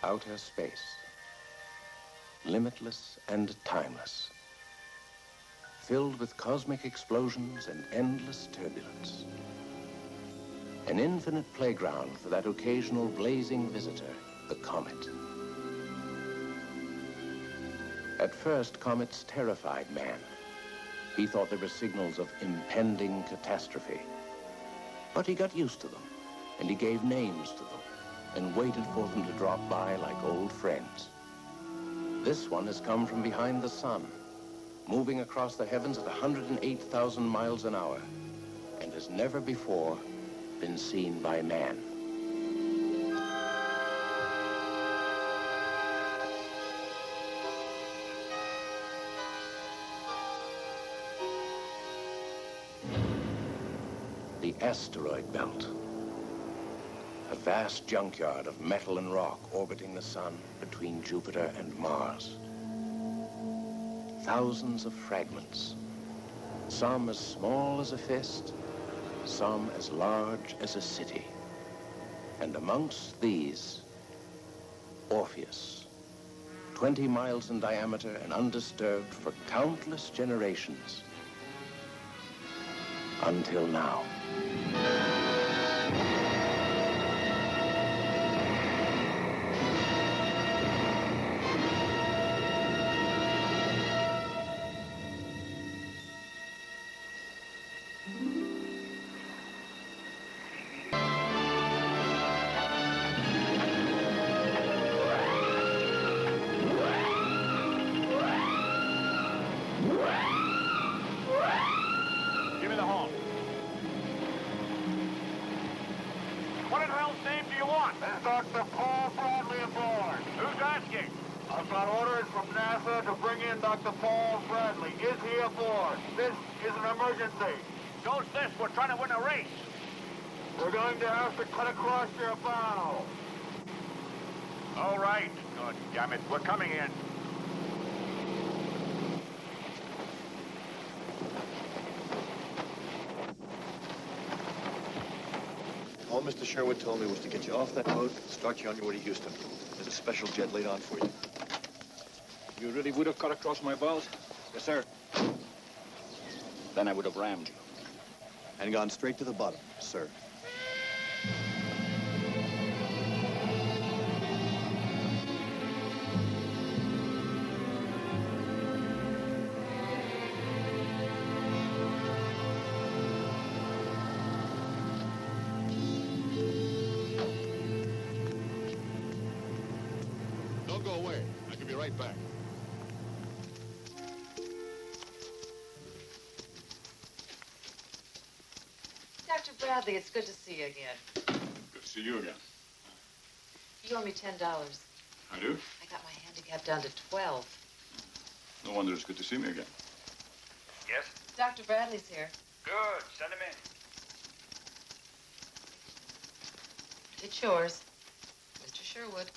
Outer space, limitless and timeless, filled with cosmic explosions and endless turbulence. An infinite playground for that occasional blazing visitor, the comet. At first, comets terrified man. He thought they were signals of impending catastrophe. But he got used to them, and he gave names to them, and waited for them to drop by like old friends. This one has come from behind the sun, moving across the heavens at 108,000 miles an hour, and has never before been seen by man. The asteroid belt. A vast junkyard of metal and rock orbiting the sun between Jupiter and Mars. Thousands of fragments, some as small as a fist, some as large as a city. And amongst these, Orpheus, 20 miles in diameter and undisturbed for countless generations. Until now. Give me the horn. What in hell's name do you want? This is Dr. Paul Bradley aboard. Who's asking? I've got orders from NASA to bring in Dr. Paul Bradley. Is he aboard? This is an emergency. So's this. We're trying to win a race. We're going to have to cut across your bow. All right. God damn it. We're coming in. All Mr. Sherwood told me was to get you off that boat and start you on your way to Houston. There's a special jet laid on for you. You really would have cut across my bows? Yes, sir. Then I would have rammed you. And gone straight to the bottom, sir. Don't go away. I can be right back. Dr. Bradley, it's good to see you again. Good to see you again. You owe me $10. I do? I got my handicap down to 12. No wonder it's good to see me again. Yes? Dr. Bradley's here. Good. Send him in. It's yours, Mr. Sherwood.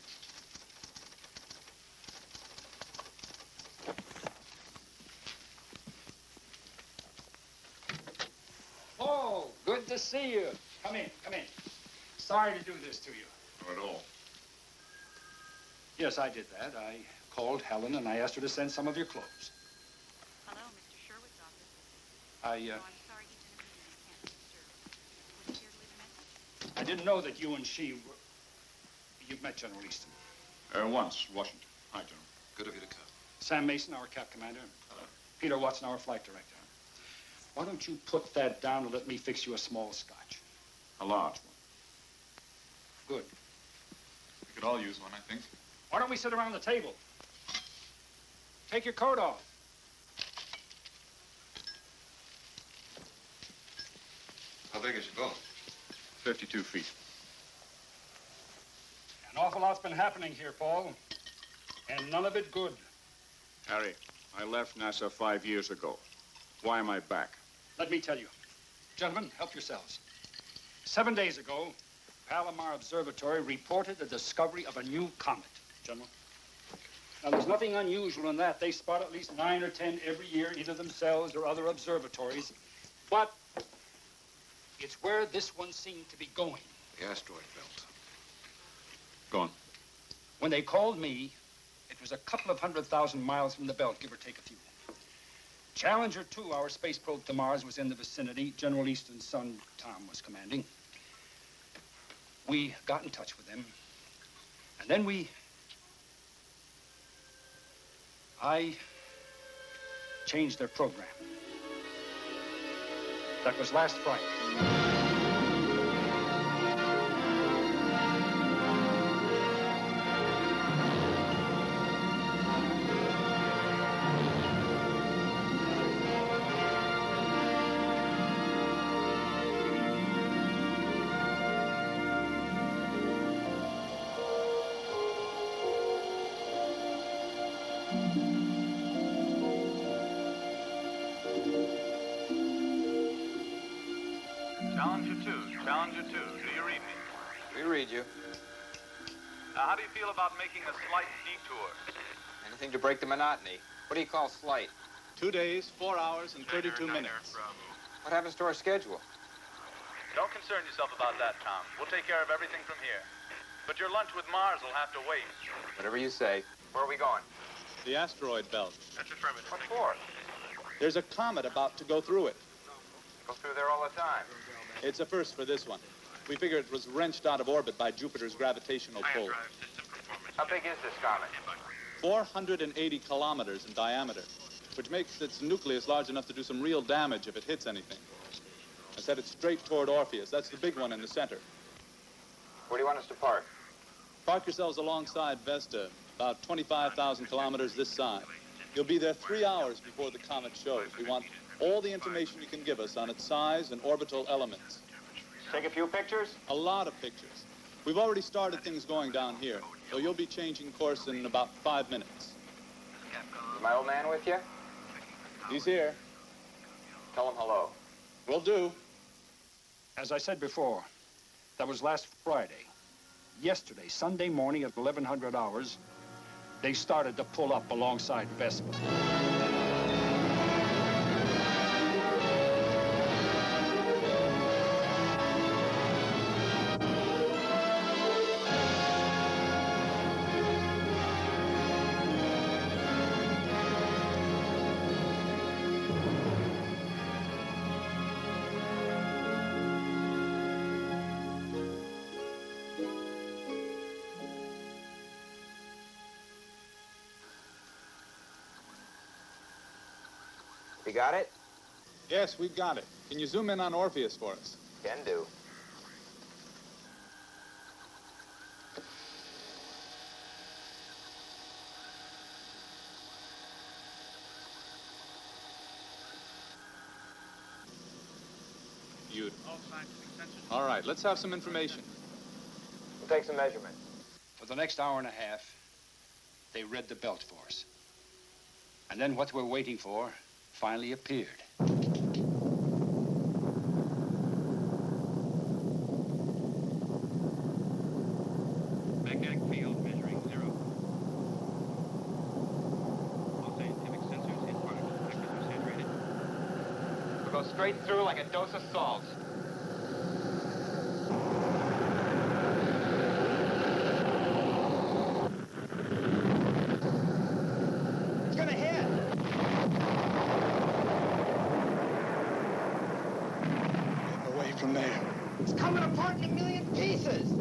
Oh, good to see you. Come in, come in. Sorry to do this to you. Not at all. Yes, I did that. I called Helen and I asked her to send some of your clothes. Hello, Mr. Sherwood's office. I Oh, I'm sorry, he's in a meeting. I can't disturb. Would you care to leave a message? I didn't know that you and she were... You've met General Easton. Once, Washington. Hi, General. Good of you to come. Sam Mason, our cap commander. Peter Watson, our flight director. Why don't you put that down and let me fix you a small scotch? A large one. Good. We could all use one, I think. Why don't we sit around the table? Take your coat off. How big is your boat? 52 feet. An awful lot's been happening here, Paul. And none of it good. Harry, I left NASA 5 years ago. Why am I back? Let me tell you. Gentlemen, help yourselves. 7 days ago, Palomar Observatory reported the discovery of a new comet, General. Now, there's nothing unusual in that. They spot at least 9 or 10 every year, either themselves or other observatories. But it's where this one seemed to be going. The asteroid belt. Go on. When they called me, it was a couple of 100,000 miles from the belt, give or take a few. Challenger 2, our space probe to Mars, was in the vicinity. General Easton's son, Tom, was commanding. We got in touch with them. And then I changed their program. That was last Friday. Challenger 2, do you read me? We read you. Now, how do you feel about making a slight detour? Anything to break the monotony. What do you call slight? 2 days, 4 hours, and 32 minutes. What happens to our schedule? Don't concern yourself about that, Tom. We'll take care of everything from here. But your lunch with Mars will have to wait. Whatever you say. Where are we going? The asteroid belt. That's affirmative. What for? There's a comet about to go through it. Go through there all the time. It's a first for this one. We figure it was wrenched out of orbit by Jupiter's gravitational pull. How big is this comet? 480 kilometers in diameter, which makes its nucleus large enough to do some real damage if it hits anything. I set it straight toward Orpheus. That's the big one in the center. Where do you want us to park? Park yourselves alongside Vesta, about 25,000 kilometers this side. You'll be there 3 hours before the comet shows. We want all the information you can give us on its size and orbital elements. Take a few pictures? A lot of pictures. We've already started things going down here, so you'll be changing course in about 5 minutes. Is my old man with you? He's here. Tell him hello. Will do. As I said before, that was last Friday. Yesterday, Sunday morning at 1100 hours, they started to pull up alongside Vespa. You got it? Yes, we've got it. Can you zoom in on Orpheus for us? Can do. Beautiful. All right, let's have some information. We'll take some measurements. For the next hour and a half, they read the belt for us. And then what we're waiting for finally appeared. Magnetic field measuring 0. All scientific sensors in particle detectors are saturated. We'll go straight through like a dose of salt. It's gonna hit! Get away from there. It's coming apart in a million pieces!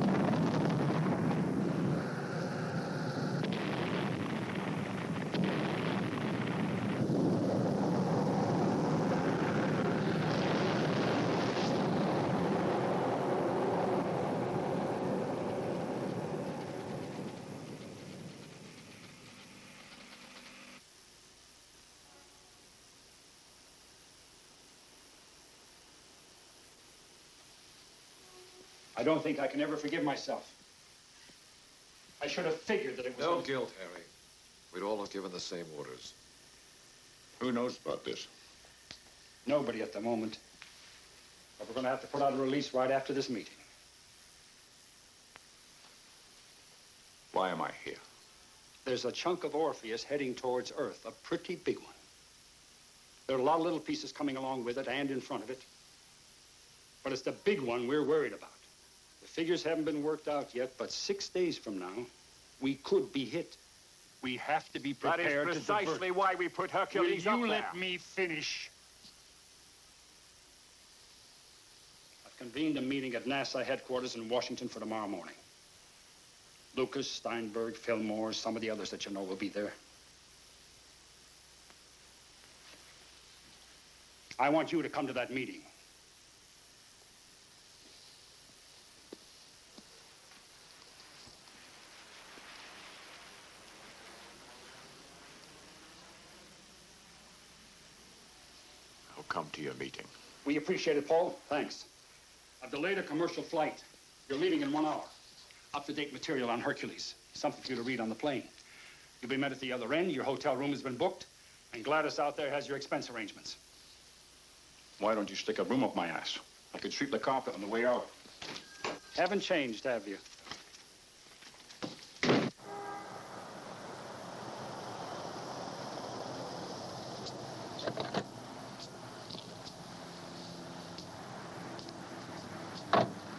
I don't think I can ever forgive myself. I should have figured that it was... No guilt, Harry. We'd all have given the same orders. Who knows about this? Nobody at the moment. But we're going to have to put out a release right after this meeting. Why am I here? There's a chunk of Orpheus heading towards Earth, a pretty big one. There are a lot of little pieces coming along with it and in front of it. But it's the big one we're worried about. The figures haven't been worked out yet, but 6 days from now, We could be hit. We have to be That prepared is precisely why we put Hercules Will up you there. let me finish? I've convened a meeting at NASA headquarters in Washington for tomorrow morning. Lucas, Steinberg, Fillmore, some of the others that you know will be there. I want you to come to that meeting. I'll come to your meeting. We appreciate it, Paul. Thanks. I've delayed a commercial flight. You're leaving in 1 hour. Up-to-date material on Hercules. Something for you to read on the plane. You'll be met at the other end. Your hotel room has been booked. And Gladys out there has your expense arrangements. Why don't you stick a broom up my ass? I could sweep the carpet on the way out. Haven't changed, have you?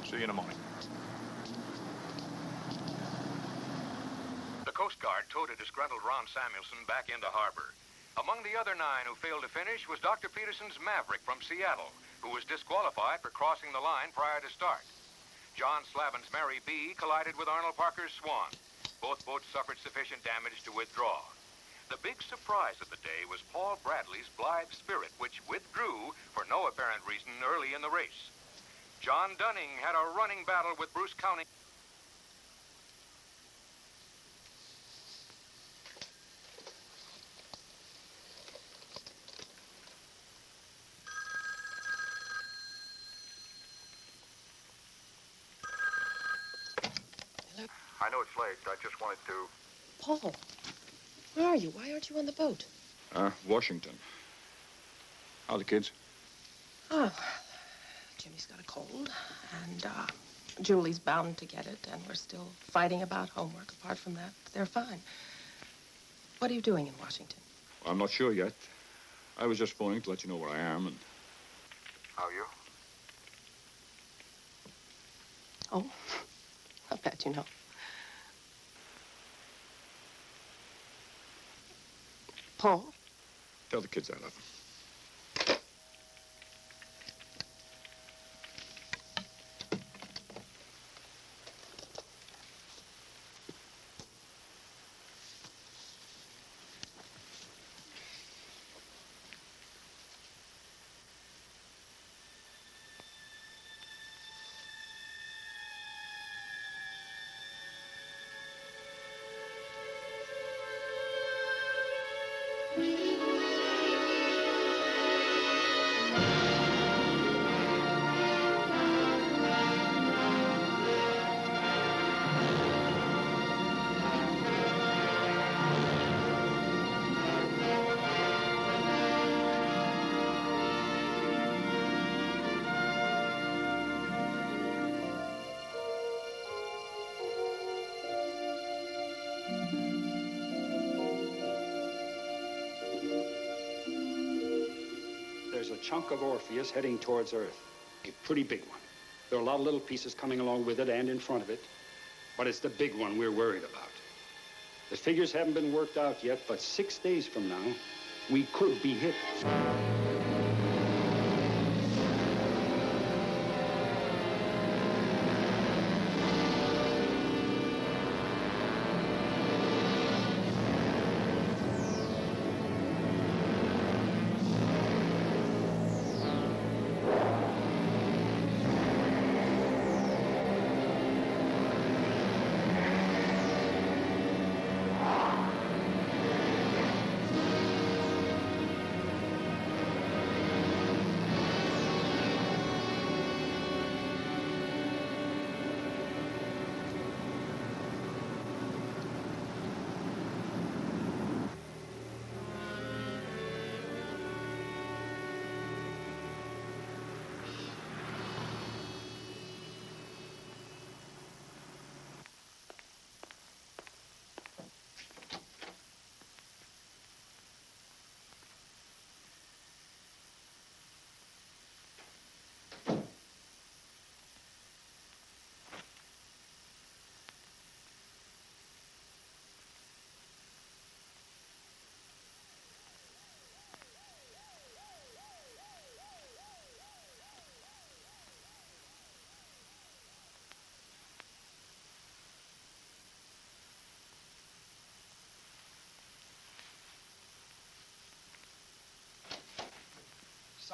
See you in the morning. The Coast Guard towed a disgruntled Ron Samuelson back into harbor. Among the other 9 who failed to finish was Dr. Peterson's Maverick from Seattle, who was disqualified for crossing the line prior to start. John Slavin's Mary B. collided with Arnold Parker's Swan. Both boats suffered sufficient damage to withdraw. The big surprise of the day was Paul Bradley's Blithe Spirit, which withdrew for no apparent reason early in the race. John Dunning had a running battle with Bruce County. I know it's late. I just wanted to... Paul, where are you? Why aren't you on the boat? Washington. How are the kids? Oh, Jimmy's got a cold, and Julie's bound to get it, and we're still fighting about homework. Apart from that, they're fine. What are you doing in Washington? Well, I'm not sure yet. I was just phoning to let you know where I am and... How are you? Oh, I bet you know. Paul? Tell the kids I love them. There's a chunk of Orpheus heading towards Earth. A pretty big one. There are a lot of little pieces coming along with it and in front of it. But it's the big one we're worried about. The figures haven't been worked out yet, but 6 days from now, we could be hit.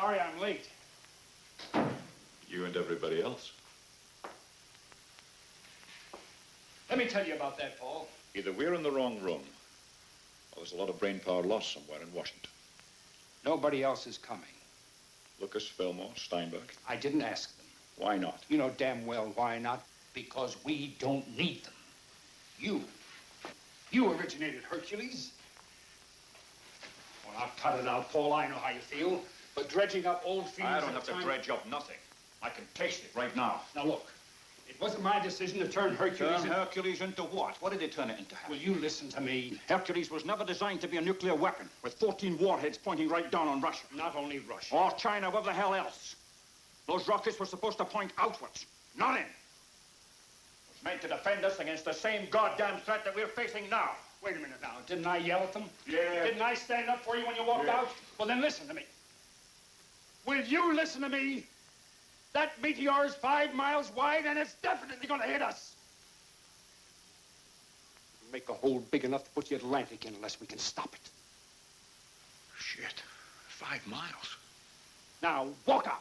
Sorry I'm late. You and everybody else. Let me tell you about that, Paul. Either we're in the wrong room, or there's a lot of brain power lost somewhere in Washington. Nobody else is coming. Lucas, Fillmore, Steinberg. I didn't ask them. Why not? You know damn well why not. Because we don't need them. You originated Hercules. Well, I'll cut it out, Paul. I know how you feel. But dredging up old feelings... I don't have to dredge up nothing. I can taste it right now. Now, look. It wasn't my decision to turn Hercules... Turn Hercules into what? What did he turn it into? Will you listen to me? Hercules was never designed to be a nuclear weapon with 14 warheads pointing right down on Russia. Not only Russia. Or China, wherever the hell else. Those rockets were supposed to point outwards, not in. It was made to defend us against the same goddamn threat that we're facing now. Wait a minute now. Didn't I yell at them? Yeah. Didn't I stand up for you when you walked out? Well, then listen to me. Will you listen to me? That meteor is 5 miles wide, and it's definitely going to hit us. It'll make a hole big enough to put the Atlantic in unless we can stop it. Shit. 5 miles. Now, walk out.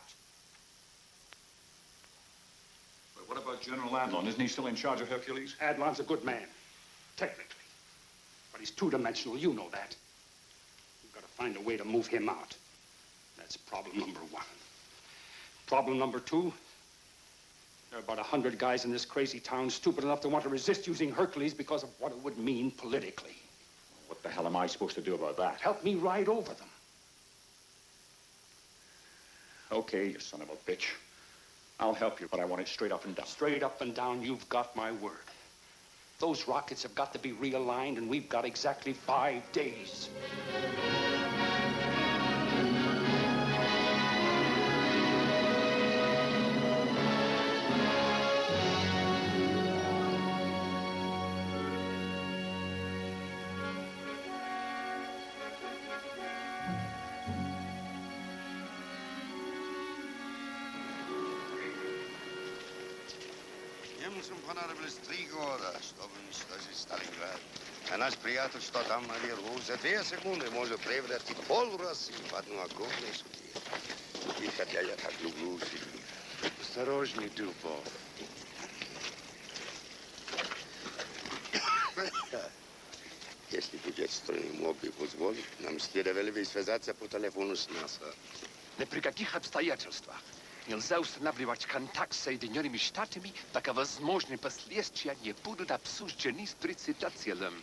But what about General Adlon? Isn't he still in charge of Hercules? Adlon's a good man, technically. But he's two-dimensional. You know that. We've got to find a way to move him out. That's problem number one. Problem number two, there are about 100 guys in this crazy town stupid enough to want to resist using Hercules because of what it would mean politically. What the hell am I supposed to do about that? Help me ride over them. Okay, you son of a bitch. I'll help you, but I want it straight up and down. Straight up and down, you've got my word. Those rockets have got to be realigned, and we've got exactly 5 days. Съм понадобили с 3 года, чтобы уничтожить Сталинград. А наш приятель, что там наверху, за 2 секунды может превратить пол России в одну огромную судью. И хотя я так люблю Сибирь. Осторожней, Дюбов. Если будет страны мог бы позволить, нам следовало бы связаться по телефону с НАСА. Ни при каких обстоятельствах нельзя устанавливать контакт с Соединенными Штатами, пока возможные последствия не будут обсуждены с председателем.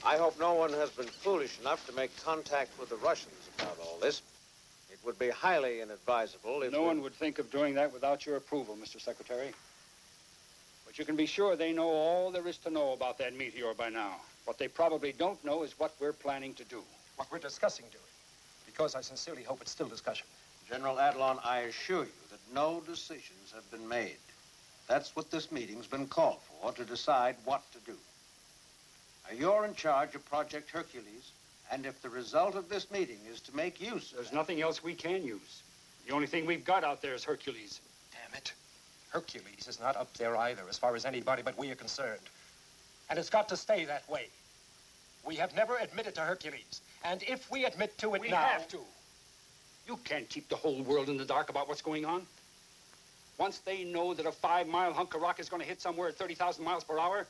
I hope no one has been foolish enough to make contact with the Russians about all this. It would be highly inadvisable if... No one would think of doing that without your approval, Mr. Secretary. But you can be sure they know all there is to know about that meteor by now. What they probably don't know is what we're planning to do. What we're discussing doing. Because I sincerely hope it's still discussion. General Adlon, I assure you that no decisions have been made. That's what this meeting's been called for, to decide what to do. Now, you're in charge of Project Hercules, and if the result of this meeting is to make use of... There's nothing else we can use. The only thing we've got out there is Hercules. Damn it. Hercules is not up there either, as far as anybody but we are concerned. And it's got to stay that way. We have never admitted to Hercules. And if we admit to it now... We have to. You can't keep the whole world in the dark about what's going on. Once they know that a 5-mile hunk of rock is going to hit somewhere at 30,000 miles per hour,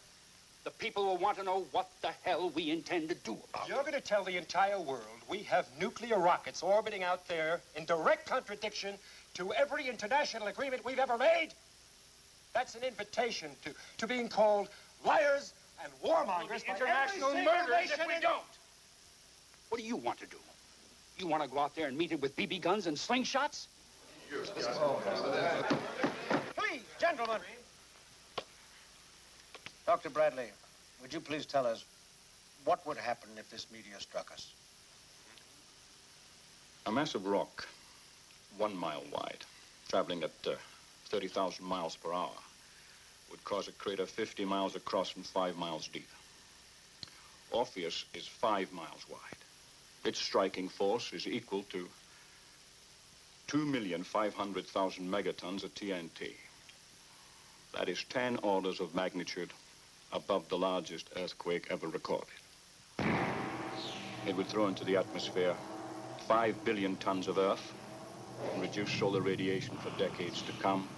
the people will want to know what the hell we intend to do about it. You're going to tell the entire world we have nuclear rockets orbiting out there in direct contradiction to every international agreement we've ever made? That's an invitation to being called liars and warmongers. International murderers if we don't. What do you want to do? You want to go out there and meet it with BB guns and slingshots? Please, gentlemen. Dr. Bradley, would you please tell us what would happen if this meteor struck us? A mass of rock, 1 mile wide, traveling at 30,000 miles per hour, would cause a crater 50 miles across and 5 miles deep. Orpheus is 5 miles wide. Its striking force is equal to 2,500,000 megatons of TNT. That is 10 orders of magnitude above the largest earthquake ever recorded. It would throw into the atmosphere 5 billion tons of earth, and reduce solar radiation for decades to come,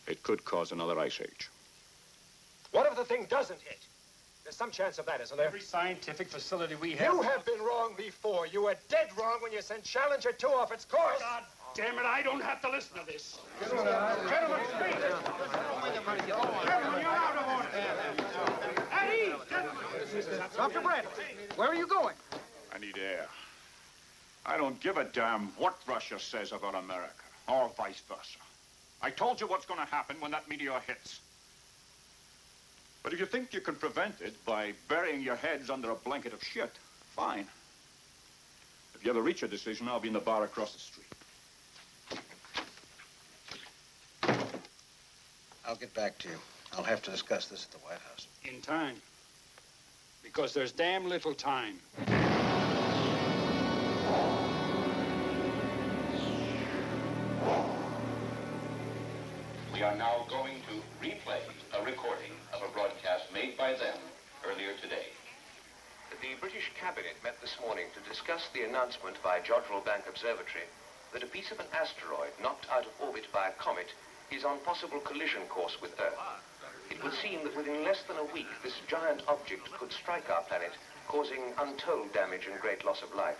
it could cause another ice age. What if the thing doesn't hit? There's some chance of that, isn't there? Every scientific facility we have... You have been wrong before. You were dead wrong when you sent Challenger 2 off its course. God damn it, I don't have to listen to this. Gentlemen, speak. Gentlemen, you're out of order. Eddie! Dr. Bradley, where are you going? I need air. I don't give a damn what Russia says about America, or vice versa. I told you what's going to happen when that meteor hits. But if you think you can prevent it by burying your heads under a blanket of shit, fine. If you ever reach a decision, I'll be in the bar across the street. I'll get back to you. I'll have to discuss this at the White House. In time. Because there's damn little time. We are now going to replay a recording of a broadcast made by them earlier today. The British Cabinet met this morning to discuss the announcement by Jodrell Bank Observatory that a piece of an asteroid knocked out of orbit by a comet is on possible collision course with Earth. It would seem that within less than a week, this giant object could strike our planet, causing untold damage and great loss of life.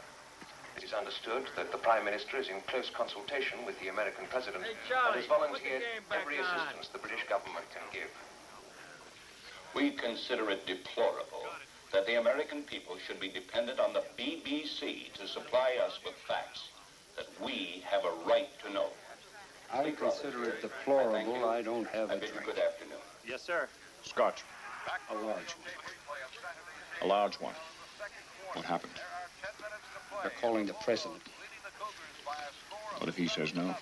It is understood that the Prime Minister is in close consultation with the American President and has volunteered every assistance the British government can give. We consider it deplorable that the American people should be dependent on the BBC to supply us with facts that we have a right to know. I consider it deplorable I don't have a drink. Good afternoon. Yes, sir. Scotch. A large one. A large one. What happened? They're calling the president. What if he says no?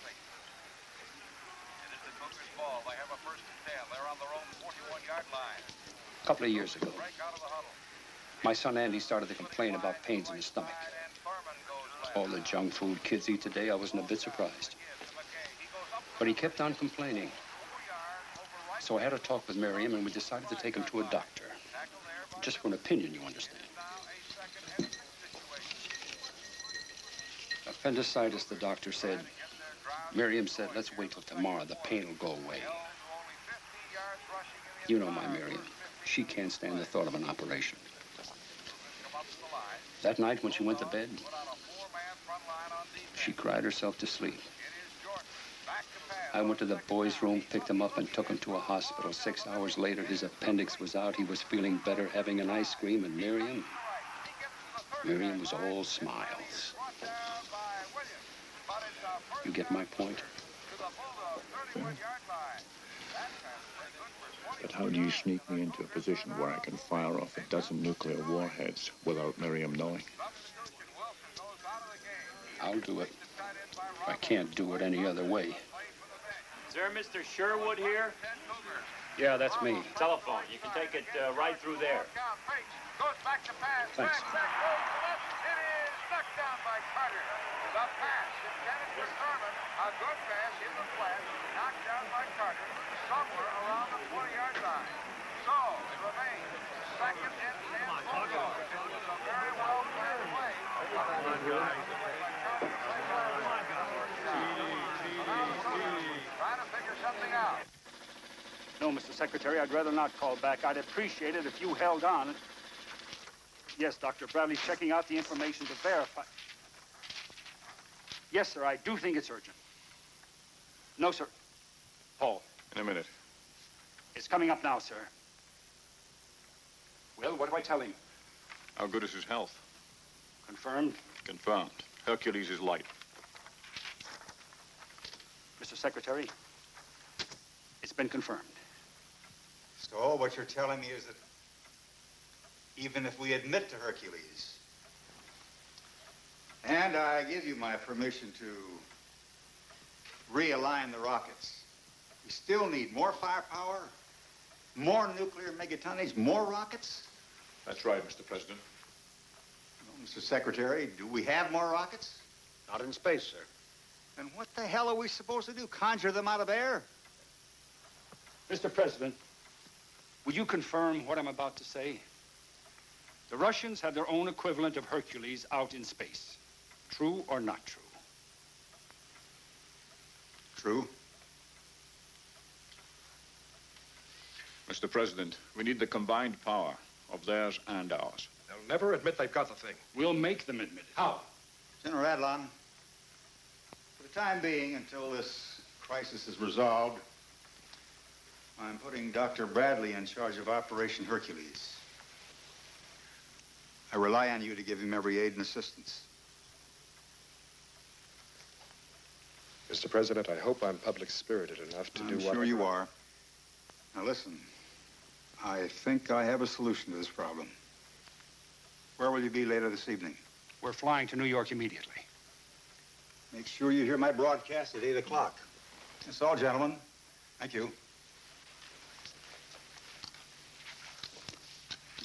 A couple of years ago, my son Andy started to complain about pains in his stomach. All the junk food kids eat today, I wasn't a bit surprised. But he kept on complaining. So I had a talk with Miriam, and we decided to take him to a doctor. Just for an opinion, you understand. Appendicitis, the doctor said. Miriam said, let's wait till tomorrow. The pain will go away. You know my Miriam. She can't stand the thought of an operation. That night when she went to bed, she cried herself to sleep. I went to the boys' room, picked him up, and took him to a hospital. 6 hours later, his appendix was out. He was feeling better, having an ice cream, and Miriam was all smiles. You get my point? But how do you sneak me into a position where I can fire off a dozen nuclear warheads without Miriam knowing? I'll do it. I can't do it any other way. Is there Mr. Sherwood here? Yeah, that's me. Telephone. You can take it right through there. Thanks. It is knocked down by Carter. The pass intended for Thurman. A good pass in the flat. Knocked down by Carter somewhere around the 20-yard line. So it remains second and 10 Bulldogs. It was a very well planned play. Trying to figure something out. No, Mr. Secretary, I'd rather not call back. I'd appreciate it if you held on. Yes, Dr. Bradley's checking out the information to verify. Yes, sir, I do think it's urgent. No, sir. Paul. In a minute. It's coming up now, sir. Well, what do I tell him? How good is his health? Confirmed? Confirmed. Hercules is light. Mr. Secretary, it's been confirmed. So what you're telling me is that even if we admit to Hercules, and I give you my permission to realign the rockets, we still need more firepower, more nuclear megatonnage, more rockets? That's right, Mr. President. Well, Mr. Secretary, do we have more rockets? Not in space, sir. Then what the hell are we supposed to do? Conjure them out of air? Mr. President, will you confirm what I'm about to say? The Russians have their own equivalent of Hercules out in space. True or not true? True. Mr. President, we need the combined power of theirs and ours. They'll never admit they've got the thing. We'll make them admit it. How? General Adlon, for the time being, until this crisis is resolved, I'm putting Dr. Bradley in charge of Operation Hercules. I rely on you to give him every aid and assistance. Mr. President, I hope I'm public-spirited enough to do what... I'm sure you are. Now listen, I think I have a solution to this problem. Where will you be later this evening? We're flying to New York immediately. Make sure you hear my broadcast at 8 o'clock. That's all, gentlemen. Thank you.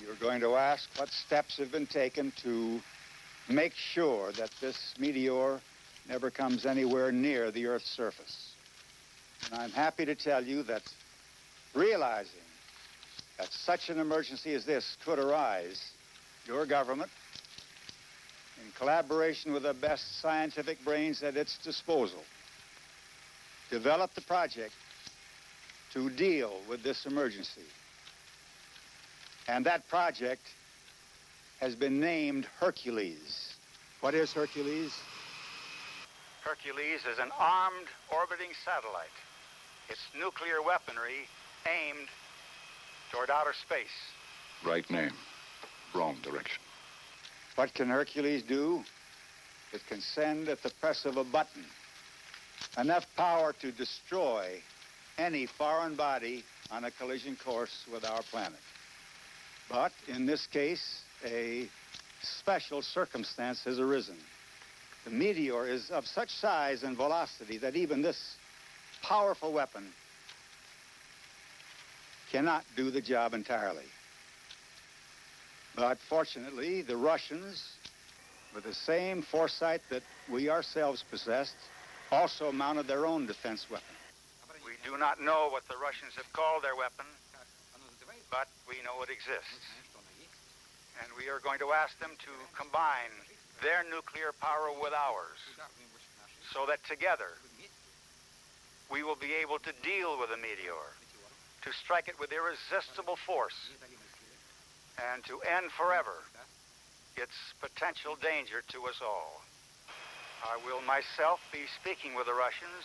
You're going to ask what steps have been taken to make sure that this meteor never comes anywhere near the Earth's surface. And I'm happy to tell you that realizing that such an emergency as this could arise, your government, in collaboration with the best scientific brains at its disposal, developed a project to deal with this emergency. And that project has been named Hercules. What is Hercules? Hercules is an armed orbiting satellite. Its nuclear weaponry aimed toward outer space. Right name, wrong direction. What can Hercules do? It can send at the press of a button enough power to destroy any foreign body on a collision course with our planet. But in this case, a special circumstance has arisen. The meteor is of such size and velocity that even this powerful weapon cannot do the job entirely. But fortunately, the Russians, with the same foresight that we ourselves possessed, also mounted their own defense weapon. We do not know what the Russians have called their weapon, but we know it exists. And we are going to ask them to combine their nuclear power with ours, so that together we will be able to deal with the meteor, to strike it with irresistible force, and to end forever its potential danger to us all. I will myself be speaking with the Russians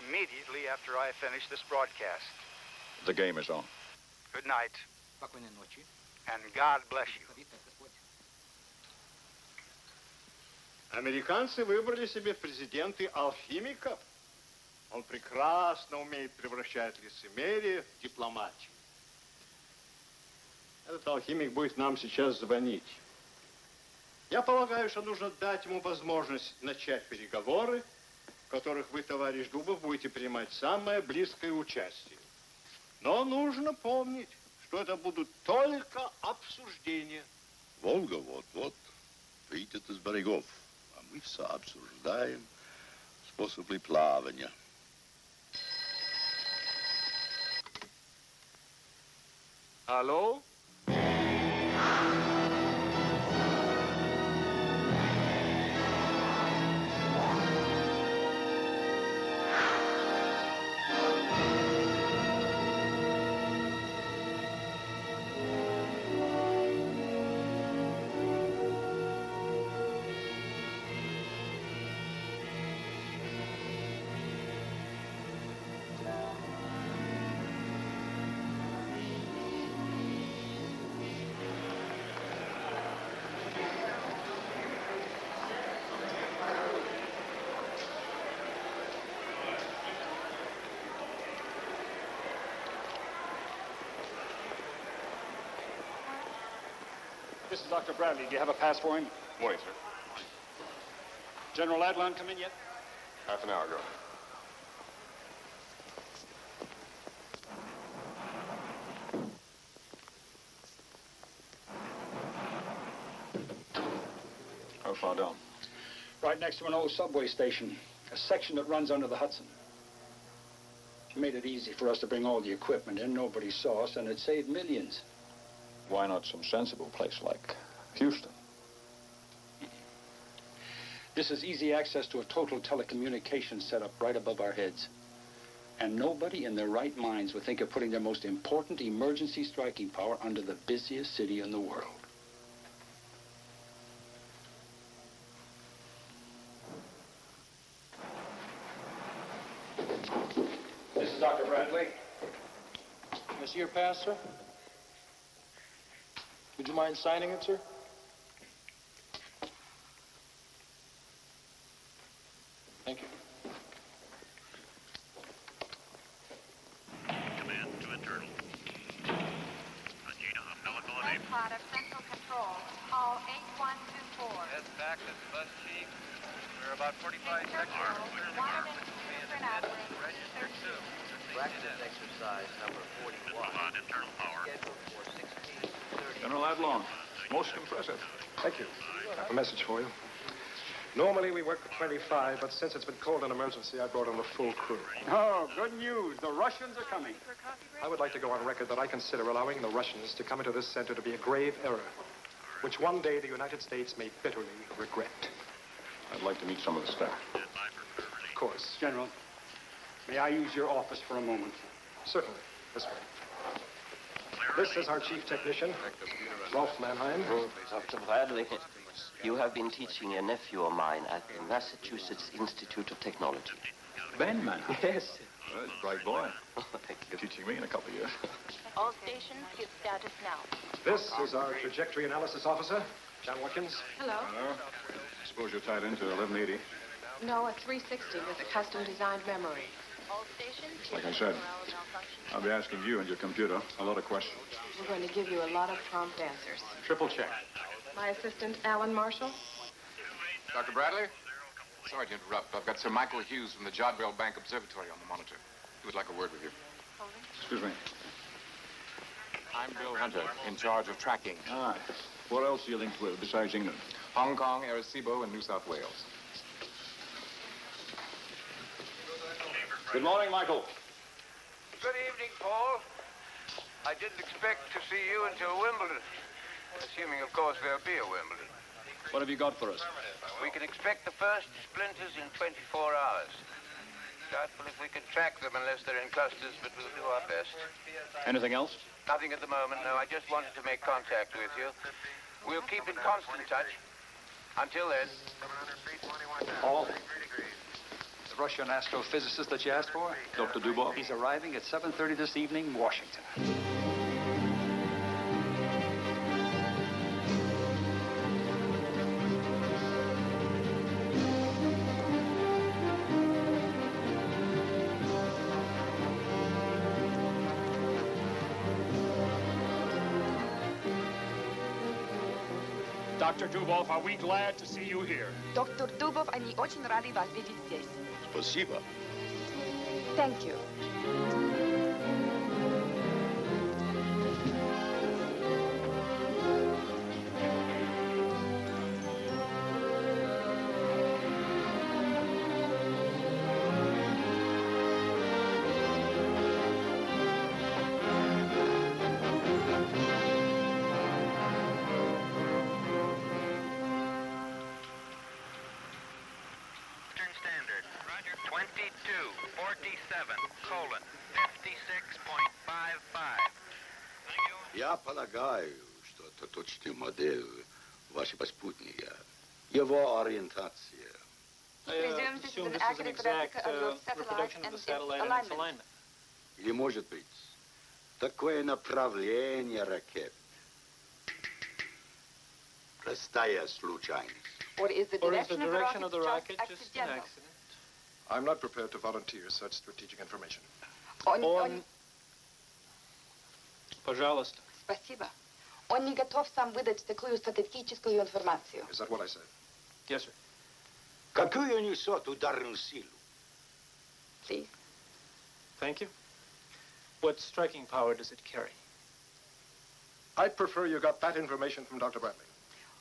immediately after I finish this broadcast. The game is on. Good night, and God bless you. Американцы выбрали себе в президенты алхимика. Он прекрасно умеет превращать лицемерие в дипломатию. Этот алхимик будет нам сейчас звонить. Я полагаю, что нужно дать ему возможность начать переговоры, в которых вы, товарищ Дубов, будете принимать самое близкое участие. Но нужно помнить, что это будут только обсуждения. Волга вот-вот выйдет из берегов, а мы сообсуждаем способы плавания. Алло? This is Dr. Bradley. Do you have a pass for him? Morning, sir. General Adlon come in yet? Half an hour ago. How far down? Right next to an old subway station, a section that runs under the Hudson. It made it easy for us to bring all the equipment in. Nobody saw us, and it saved millions. Why not some sensible place like Houston? This is easy access to a total telecommunications setup right above our heads. And nobody in their right minds would think of putting their most important emergency striking power under the busiest city in the world. This is Dr. Bradley. Can I see your pass, sir? Would you mind signing it, sir? Thank you. Command to internal. Agena umbilical Red Pod of Central Control. Call 8124. That's back to bus chief. We're about 45 seconds. Practice exercise number 41. On internal power. Scheduled for 16:30. General Adlon, most impressive. Thank you. I have a message for you. Normally we work for 25, but since it's been called an emergency, I brought in the full crew. Oh, good news. The Russians are coming. I would like to go on record that I consider allowing the Russians to come into this center to be a grave error, which one day the United States may bitterly regret. I'd like to meet some of the staff. Of course. General, may I use your office for a moment? Certainly. This way. This is our chief technician, Rolf Mannheim. Dr. Bradley, you have been teaching a nephew of mine at the Massachusetts Institute of Technology. Ben Mannheim? Yes. Well, bright boy. Thank you. Teaching me in a couple of years. All stations give status now. This is our trajectory analysis officer, John Watkins. Hello. Hello. Suppose you're tied into 1180. No, a 360 with a custom-designed memory. All stations Like I said, I'll be asking you and your computer a lot of questions. We're going to give you a lot of prompt answers. Triple check. My assistant, Alan Marshall. Dr. Bradley? Sorry to interrupt. I've got Sir Michael Hughes from the Jodrell Bank Observatory on the monitor. He would like a word with you. Excuse me. I'm Bill Hunter, in charge of tracking. Ah, what else are you linked with besides England? Hong Kong, Arecibo, and New South Wales. Good morning, Michael. Good evening, Paul. I didn't expect to see you until Wimbledon. Assuming, of course, there'll be a Wimbledon. What have you got for us? We can expect the first splinters in 24 hours. Doubtful if we can track them unless they're in clusters, but we'll do our best. Anything else? Nothing at the moment, no. I just wanted to make contact with you. We'll keep in constant touch. Until then. Paul, the Russian astrophysicist that you asked for? Dr. Dubov? He's arriving at 7:30 this evening in Washington. Dr. Dubov, are we glad to see you here? Доктор Дубов, они очень рады вас видеть здесь. Спасибо. Thank you. Standard. 2247:56.55. Я полагаю, что это точный модель вашего спутника. Его ориентация. Presumes this is an accurate replica of your satellite and its alignment. Или, может быть, такое направление ракет. Простая случайность. Or is the direction of the rocket just accidental? I'm not prepared to volunteer such strategic information. Пожалуйста. Спасибо. Он не готов сам выдать такую стратегическую информацию. Is that what I said? Yes, sir. Какую несет ударную силу? Please. Thank you. What striking power does it carry? I'd prefer you got that information from Dr. Bradley.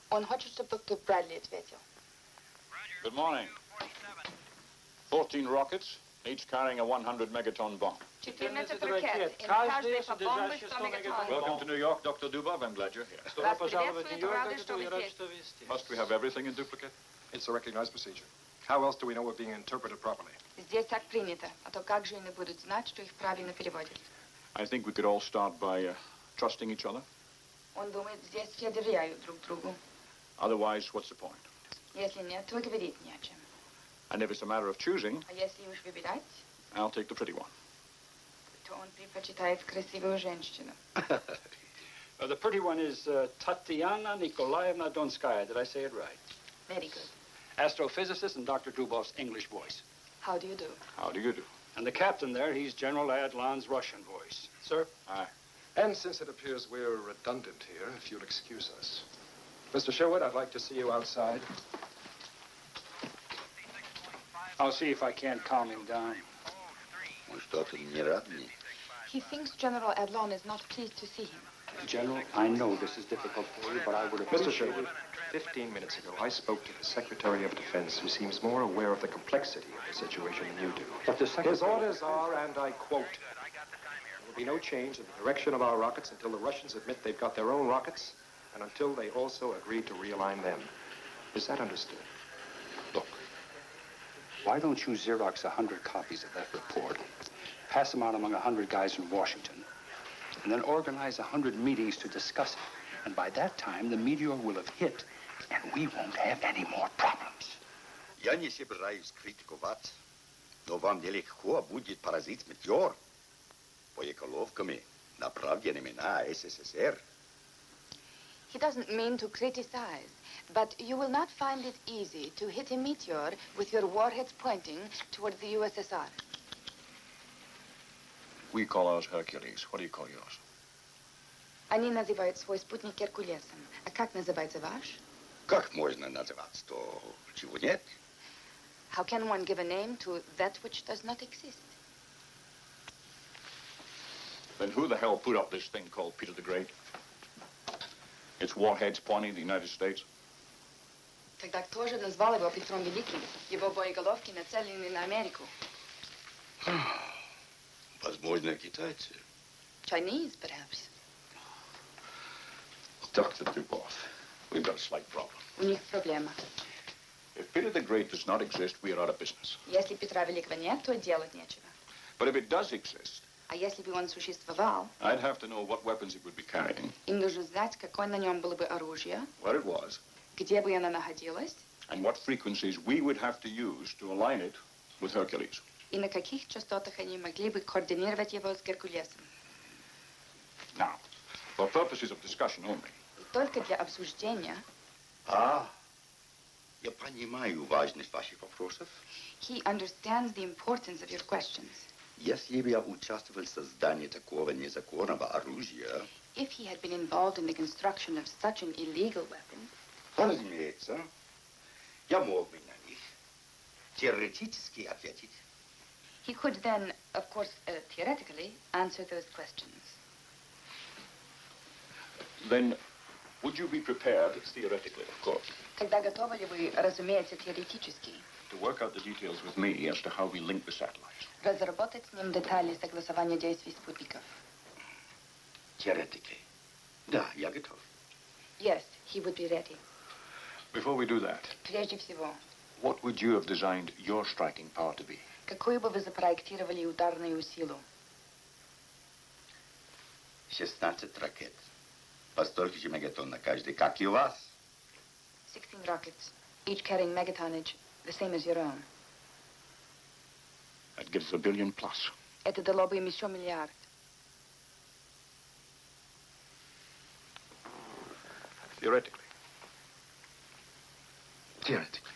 Он хочет, чтобы доктор Брэдли ответил. Good morning. 14 rockets, each carrying a 100 megaton bomb. 14 ракет, и каждый по бомбе 100 мегатонн. Welcome to New York, Dr. Dubov. I'm glad you're here. Вас приветствует, рады, что вы здесь. Must we have everything in duplicate? It's a recognized procedure. How else do we know we're being interpreted properly? Здесь так принято. А то как же они будут знать, что их правильно переводят? I think we could all start by trusting each other. Он думает, здесь все доверяют друг другу. Otherwise, what's the point? Если нет, то и говорить не о чем. And if it's a matter of choosing, А если уж выбирать, I'll take the pretty one. то он предпочитает красивую женщину. The pretty one is Tatiana Nikolaevna Donskaya. Did I say it right? Very good. Astrophysicist and Dr. Dubov's English voice. How do you do? How do you do? And the captain there, he's General Adlan's Russian voice. Sir? Aye. And since it appears we're redundant here, if you'll excuse us. Mr. Sherwood, I'd like to see you outside. I'll see if I can't calm him down. He thinks General Adlon is not pleased to see him. General, I know this is difficult for you, but I would appreciate Mr. Sherwood, 15 minutes ago, I spoke to the Secretary of Defense, who seems more aware of the complexity of the situation than you do. But the Secretary... His orders are, and I quote, there will be no change in the direction of our rockets until the Russians admit they've got their own rockets, and until they also agree to realign them. Is that understood? Look, why don't you Xerox 100 copies of that report, pass them out among 100 guys in Washington, and then organize 100 meetings to discuss it. And by that time, the meteor will have hit, and we won't have any more problems. Я не собираюсь критиковать, но вам нелегко будет поразить метеор боеголовками, направленными на СССР. He doesn't mean to criticize, but you will not find it easy to hit a meteor with your warheads pointing towards the USSR. We call ours Hercules. What do you call yours? Они называют свой спутник Геркулесом. А как называется ваш? Как можно называть то, чего нет? How can one give a name to that which does not exist? Then who the hell put up this thing called Peter the Great? Its warheads pointing to the United States. Тогда кто же назвал его Петром Великим? Его боеголовки нацелены на Америку. Возможно, китайцы. Chinese, perhaps. Dr. Dubov, we've got a slight problem. У них проблема. If Peter the Great does not exist, we are out of business. Если Петра Великого нет, то делать нечего. But if it does exist, А если бы он существовал, I'd have to know what weapons it would be carrying, им нужно знать, какое на нем было бы оружие, where it was, где бы оно находилось, and what frequencies we would have to use to align it with Hercules. и на каких частотах они могли бы координировать его с Геркулесом. Now, for purposes of discussion only. И только для обсуждения. Я понимаю важность ваших вопросов. He understands the importance of your questions. Если бы я участвовал в создании такого незаконного оружия... If he had been involved in the construction of such an illegal weapon... Разумеется, я мог бы на них теоретически ответить. He could then, of course, theoretically, answer those questions. Then, would you be prepared, theoretically, of course, Тогда готовы ли вы, разумеется, теоретически, to work out the details with me as to how we link the satellites? разработать с ним детали согласования действий спутников? Теоретики. Да, я готов. Yes, he would be ready. Before we do that, Прежде всего, what would you have designed your striking power to be? какую бы вы запроектировали ударную силу? 16 ракет. По столько же мегатон на каждый, как и у вас. 16 rockets, each carrying megatonnage, the same as your own. That gives $1 billion plus. Это дало бы им еще миллиард. Theoretically. Theoretically.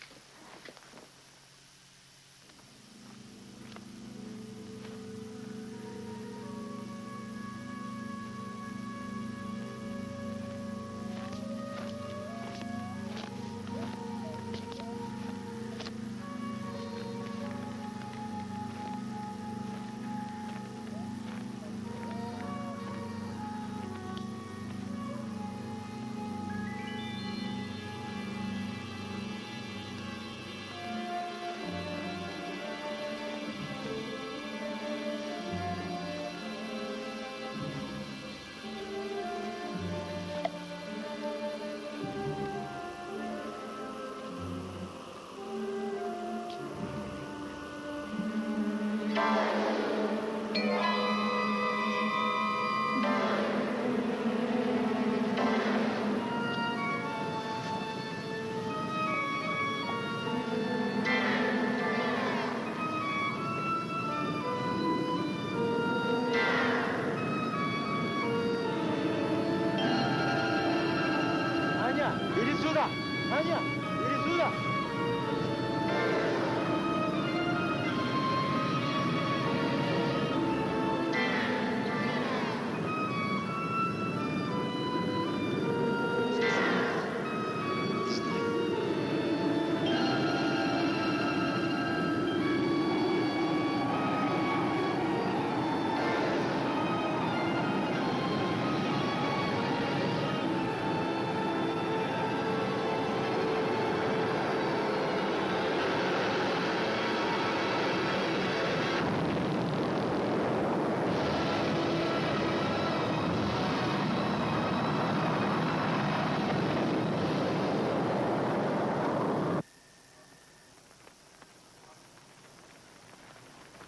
Ваня, иди сюда.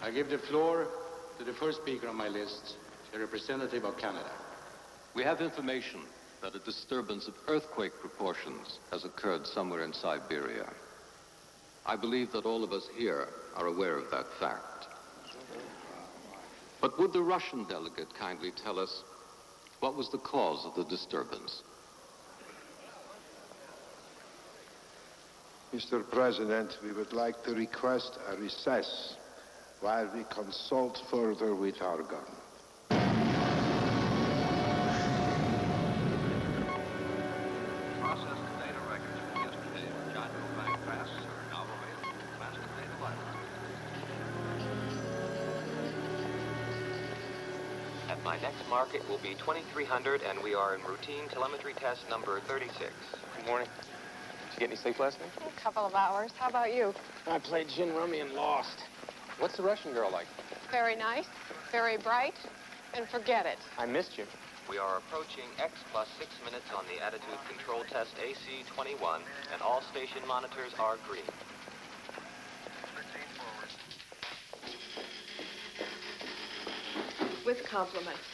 I give the floor to the first speaker on my list, a representative of Canada. We have information that a disturbance of earthquake proportions has occurred somewhere in Siberia. I believe that all of us here are aware of that fact. But would the Russian delegate kindly tell us what was the cause of the disturbance? Mr. President, we would like to request a recess while we consult further with our government. Processed data records from yesterday's Johnville Bank passes are now available to Master Data Library. At my next market will be 2300, and we are in routine telemetry test number 36. Good morning. Did you get any sleep last night? A couple of hours. How about you? I played gin rummy and lost. What's the Russian girl like? Very nice, very bright, and forget it. I missed you. We are approaching X plus 6 minutes on the attitude control test AC-21, and all station monitors are green. With compliments.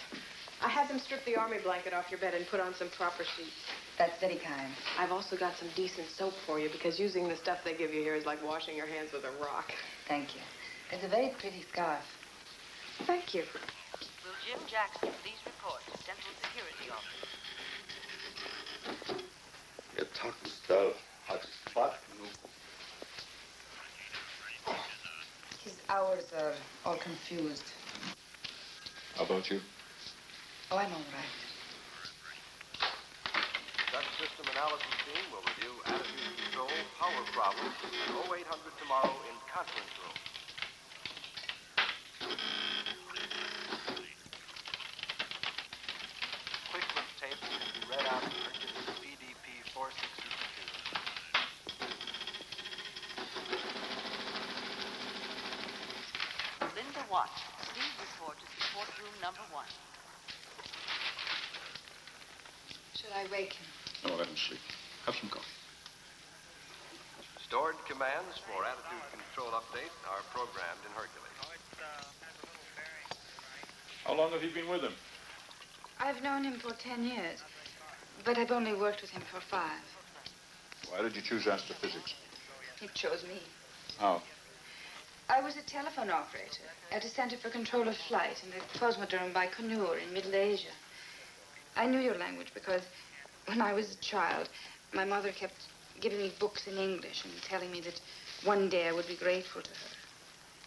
I had them strip the army blanket off your bed and put on some proper sheets. That's very kind. I've also got some decent soap for you, because using the stuff they give you here is like washing your hands with a rock. Thank you. It's a very pretty scarf. Thank you. Will Jim Jackson please report to Central Security Office? Ihr Taxstall hat Spaß genug. His hours are all confused. How about you? Oh, I'm all right. Duct system analysis team will review attitude control, power problems at 0800 tomorrow in conference room. Quick look tape will be read out in Hercules BDP 462. Linda Watts, please report to support room number 1. Should I wake him? No, let him sleep. Have some coffee. Stored commands for attitude control update are programmed in Hercules. How long have you been with him? I've known him for 10 years, but I've only worked with him for 5. Why did you choose astrophysics? He chose me. How? I was a telephone operator at a center for control of flight in the Cosmodrome Baikonur in Middle Asia. I knew your language because when I was a child, my mother kept giving me books in English and telling me that one day I would be grateful to her.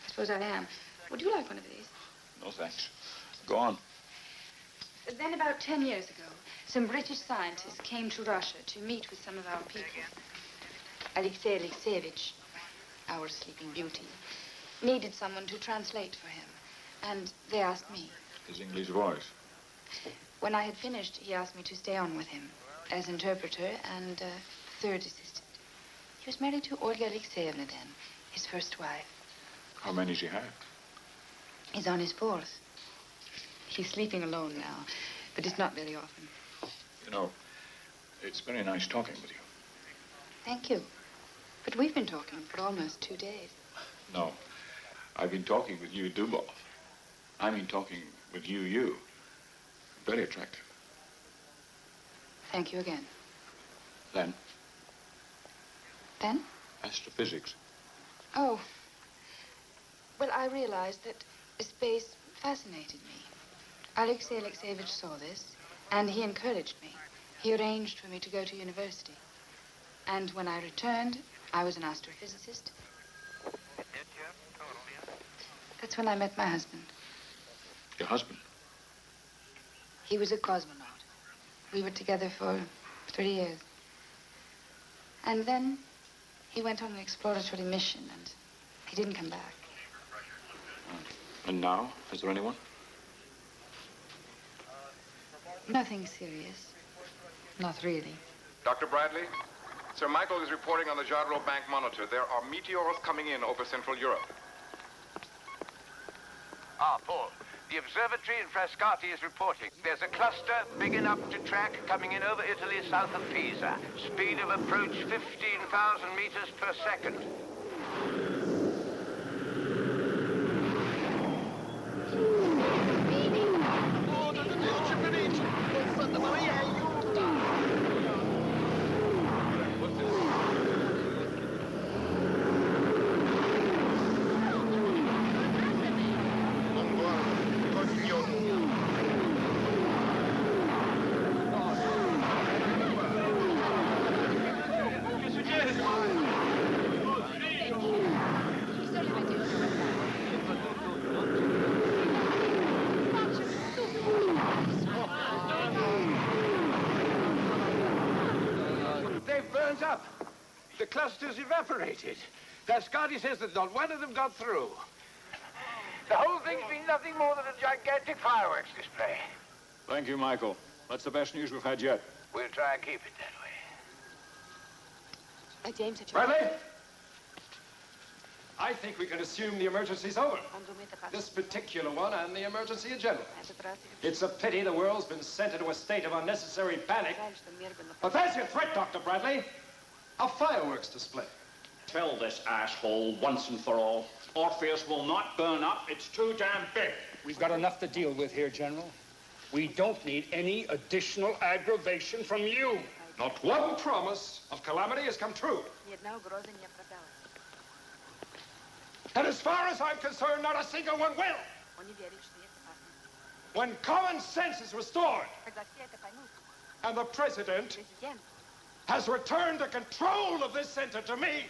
I suppose I am. Would you like one of these? No, thanks. Go on. Then about 10 years ago, some British scientists came to Russia to meet with some of our people. Alexei Alexeyevich, our sleeping beauty, needed someone to translate for him. And they asked me. His English voice. When I had finished, he asked me to stay on with him as interpreter and third assistant. He was married to Olga Alexeyevna then, his first wife. How many does he have? He's on his 4th. He's sleeping alone now, but it's not very often. You know, it's very nice talking with you. Thank you. But we've been talking for almost 2 days. No, I've been talking with you, Dubov. I mean talking with you. Very attractive. Thank you again. Then? Then? Astrophysics. Oh. Well, I realized that space fascinated me. Alexei Alexeyevich saw this, and he encouraged me. He arranged for me to go to university. And when I returned, I was an astrophysicist. That's when I met my husband. Your husband? He was a cosmonaut. We were together for 3 years. And then he went on an exploratory mission, and he didn't come back. And now? Is there anyone? Nothing serious. Not really. Dr. Bradley, Sir Michael is reporting on the Jadro Bank monitor. There are meteors coming in over Central Europe. Ah, Paul. The observatory in Frascati is reporting. There's a cluster big enough to track coming in over Italy south of Pisa. Speed of approach 15,000 meters per second. Up. The cluster's evaporated. Frascati says that not one of them got through. The whole thing's been nothing more than a gigantic fireworks display. Thank you, Michael. That's the best news we've had yet. We'll try and keep it that way. James, Bradley? I think we can assume the emergency's over. This particular one and the emergency in general. It's a pity the world's been sent into a state of unnecessary panic. But there's your threat, Dr. Bradley. A fireworks display. Tell this asshole once and for all, Orpheus will not burn up. It's too damn big. We've got enough to deal with here, General. We don't need any additional aggravation from you. Not one promise of calamity has come true. And as far as I'm concerned, not a single one will. When common sense is restored, and the president has returned the control of this center to me,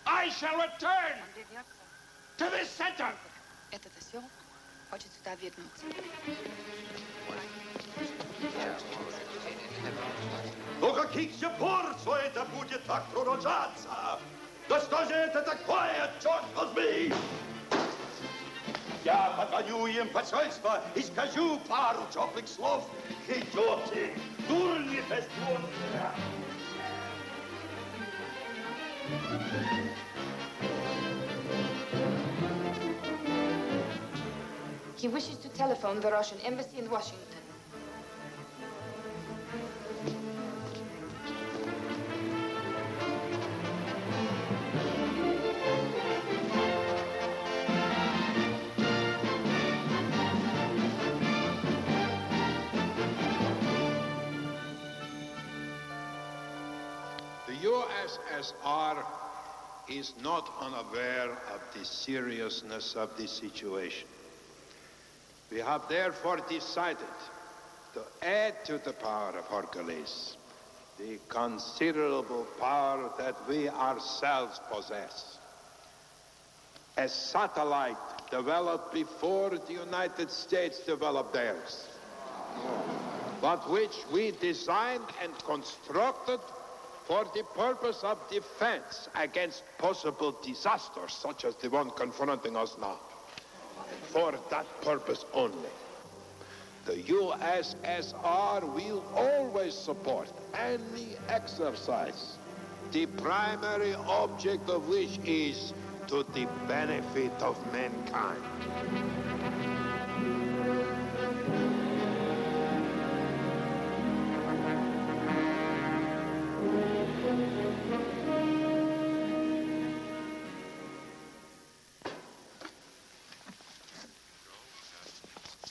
I shall return to this center. Ну каких же пор все это будет так продолжаться? Да что же это такое, черт возьми? Я погоню им посольство и скажу пару теплых слов. Идете, дурни бездумные. He wishes to telephone the Russian embassy in Washington. The USSR is not unaware of the seriousness of the situation. We have therefore decided to add to the power of Hercules the considerable power that we ourselves possess. A satellite developed before the United States developed theirs, but which we designed and constructed for the purpose of defense against possible disasters such as the one confronting us now. For that purpose only. The USSR will always support any exercise, the primary object of which is to the benefit of mankind.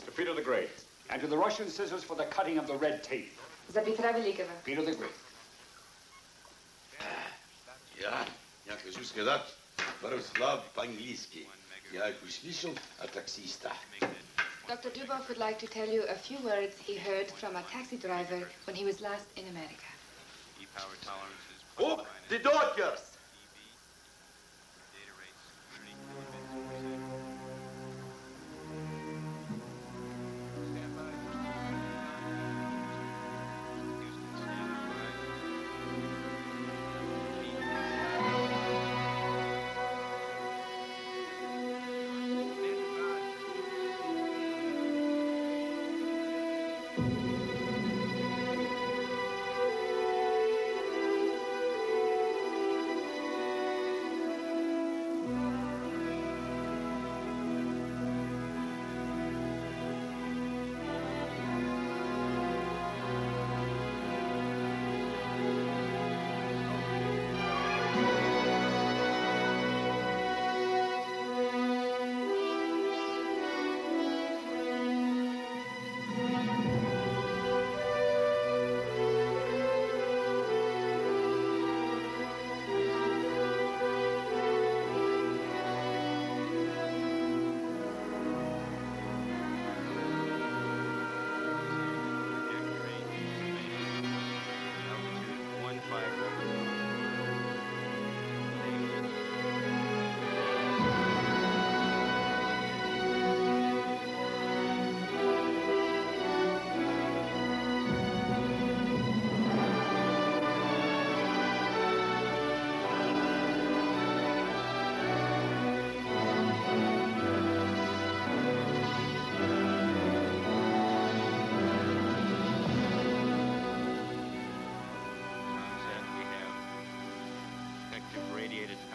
To Peter the Great. And to the Russian scissors for the cutting of the red tape. За Петра Великого. Peter the Great. Я хочу сказать пару слов по-английски. Я услышал от таксиста. Dr. Dubov would like to tell you a few words he heard from a taxi driver when he was last in America. Hook the Dodgers.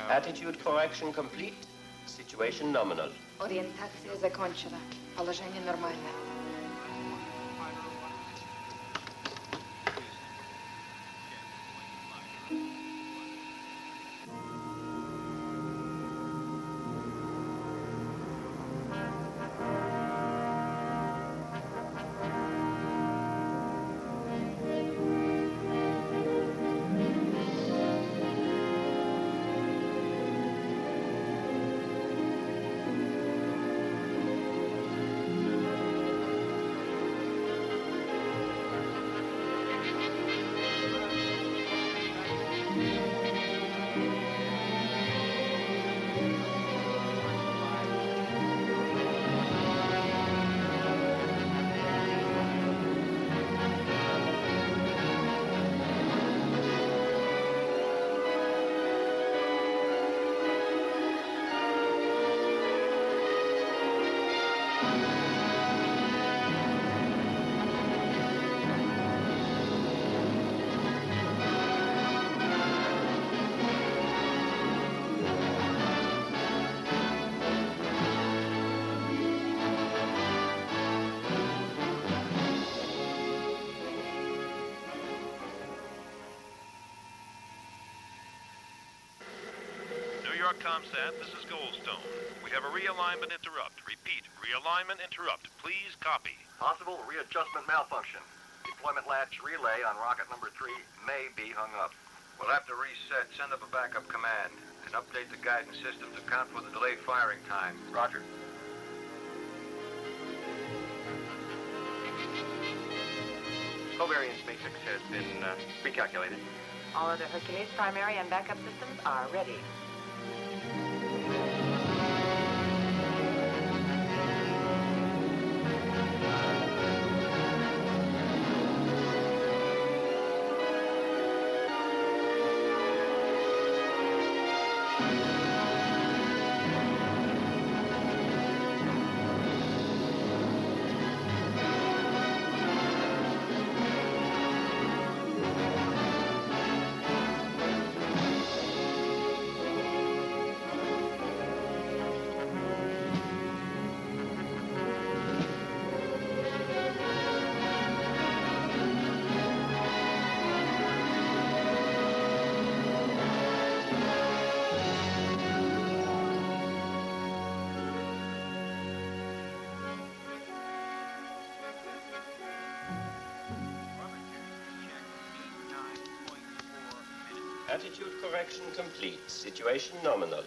Attitude correction complete. Situation nominal. Ориентация закончена. Положение нормальное. ComSat, this is Goldstone. We have a realignment interrupt. Repeat, realignment interrupt. Please copy. Possible readjustment malfunction. Deployment latch relay on rocket number 3 may be hung up. We'll have to reset, send up a backup command, and update the guidance system to account for the delayed firing time. Roger. Covariance matrix has been recalculated. All other Hercules primary and backup systems are ready. Attitude correction complete. Situation nominal.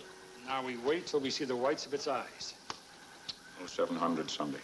Now we wait till we see the whites of its eyes. 0700 Sunday.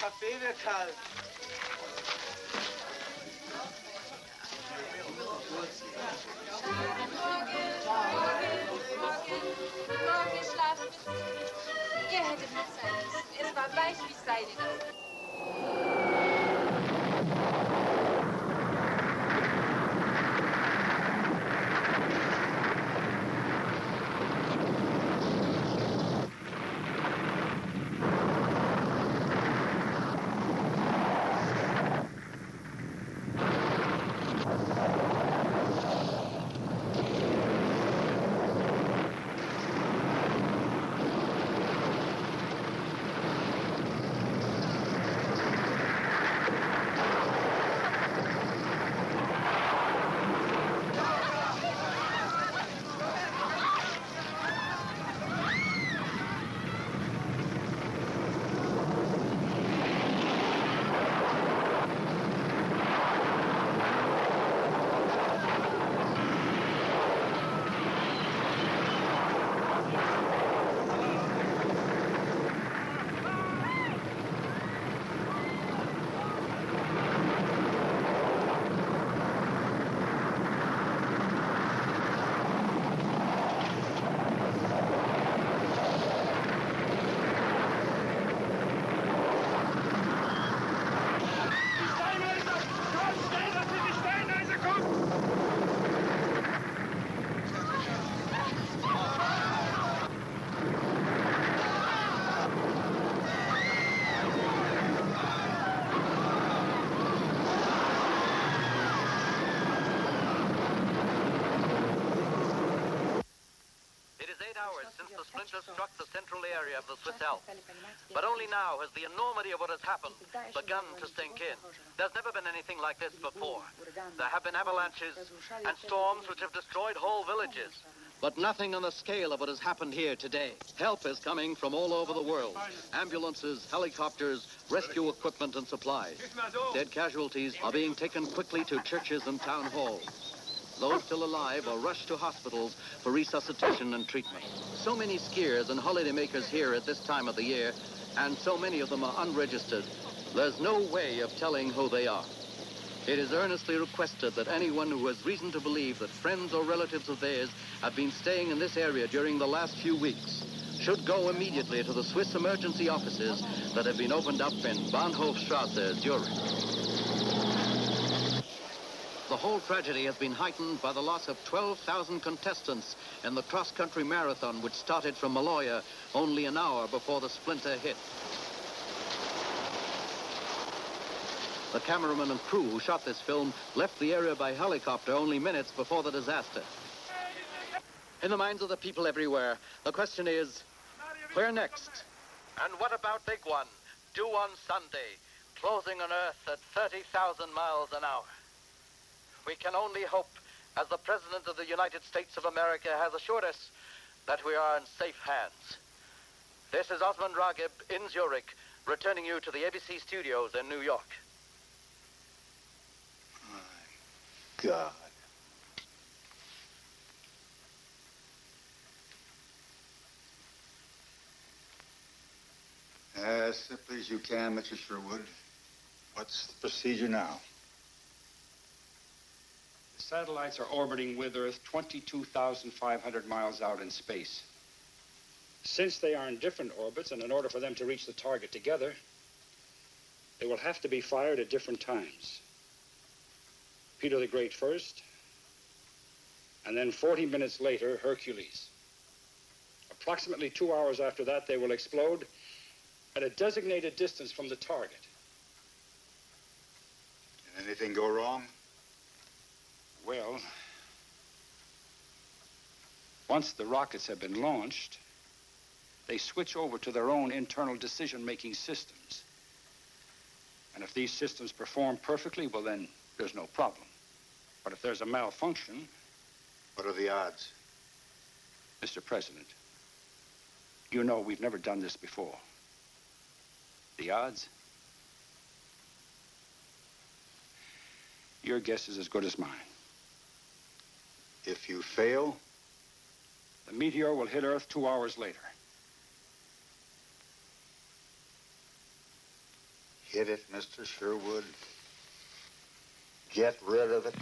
Kaffee wird kalt. Morgen schlafen. Ihr hättet mit sein müssen. Es war weich wie Seide. Since the splinter struck the central area of the Swiss Alps. But only now has the enormity of what has happened begun to sink in. There's never been anything like this before. There have been avalanches and storms which have destroyed whole villages. But nothing on the scale of what has happened here today. Help is coming from all over the world. Ambulances, helicopters, rescue equipment and supplies. Dead casualties are being taken quickly to churches and town halls. Those still alive are rushed to hospitals for resuscitation and treatment. So many skiers and holidaymakers here at this time of the year, and so many of them are unregistered, there's no way of telling who they are. It is earnestly requested that anyone who has reason to believe that friends or relatives of theirs have been staying in this area during the last few weeks should go immediately to the Swiss emergency offices that have been opened up in Bahnhofstrasse, Zurich. The whole tragedy has been heightened by the loss of 12,000 contestants in the cross-country marathon which started from Maloja only an hour before the splinter hit. The cameraman and crew who shot this film left the area by helicopter only minutes before the disaster. In the minds of the people everywhere, the question is, where next? And what about Big One, due on Sunday, closing on Earth at 30,000 miles an hour? We can only hope, as the President of the United States of America has assured us, that we are in safe hands. This is Osmond Ragib in Zurich, returning you to the ABC studios in New York. My God. As simply as you can, Mr. Sherwood. What's the procedure now? The satellites are orbiting with Earth 22,500 miles out in space. Since they are in different orbits, and in order for them to reach the target together, they will have to be fired at different times. Peter the Great first, and then 40 minutes later, Hercules. Approximately 2 hours after that, they will explode at a designated distance from the target. Can anything go wrong? Well, once the rockets have been launched, they switch over to their own internal decision-making systems. And if these systems perform perfectly, well, then there's no problem. But if there's a malfunction... What are the odds? Mr. President, you know we've never done this before. The odds? Your guess is as good as mine. If you fail? The meteor will hit Earth 2 hours later. Get it, Mr. Sherwood? Get rid of it?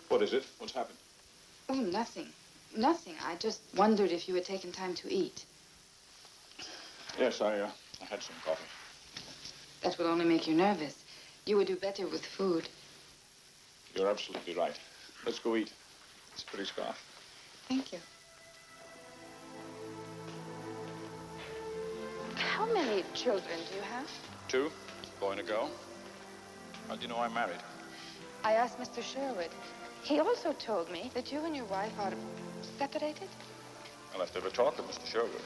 What is it? What's happened? Oh, nothing. Nothing. I just wondered if you had taken time to eat. Yes, I had some coffee. That will only make you nervous. You would do better with food. You're absolutely right. Let's go eat. It's a pretty scarf. Thank you. How many children do you have? 2, boy and a girl. How do you know I'm married? I asked Mr. Sherwood. He also told me that you and your wife are separated. I'll have to have a talk with Mr. Sherwood.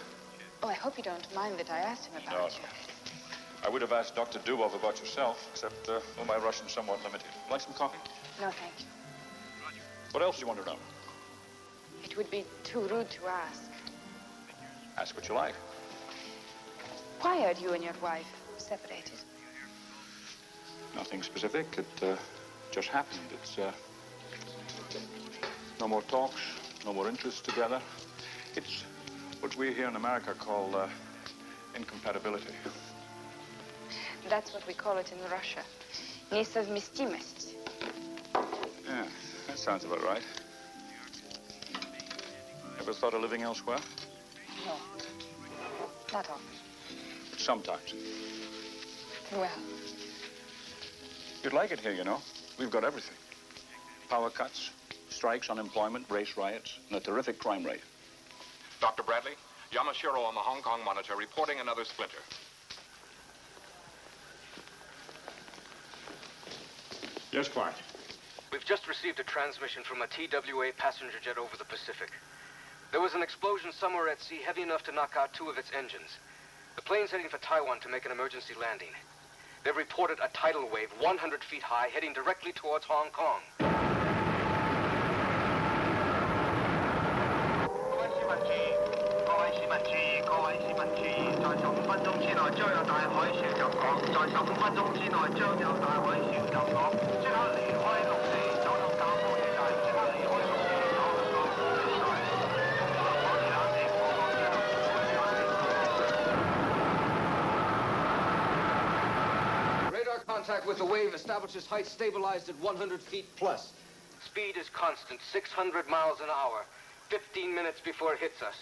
Oh, I hope you don't mind that I asked him about No, you. no. I would have asked Dr. Dubov about yourself, except, well, my Russian's somewhat limited. Like some coffee? No, thank you. What else do you want to know? It would be too rude to ask. Ask what you like. Why are you and your wife separated? Nothing specific. It just happened. It's no more talks, no more interests together. It's what we here in America call incompatibility. That's what we call it in Russia. Несовместимость. Yeah, that sounds about right. Ever thought of living elsewhere? No. Not often. But sometimes. Well, You'd like it here, you know. We've got everything. Power cuts, strikes, unemployment, race riots, and a terrific crime rate. Dr. Bradley, Yamashiro on the Hong Kong monitor reporting another splinter. Yes, Clark. We've just received a transmission from a TWA passenger jet over the Pacific. There was an explosion somewhere at sea heavy enough to knock out 2 of its engines. The plane's heading for Taiwan to make an emergency landing. They've reported a tidal wave 100 feet high heading directly towards Hong Kong. Radar contact with the wave establishes height stabilized at 100 feet plus. Speed is constant, 600 miles an hour. 15 minutes before it hits us.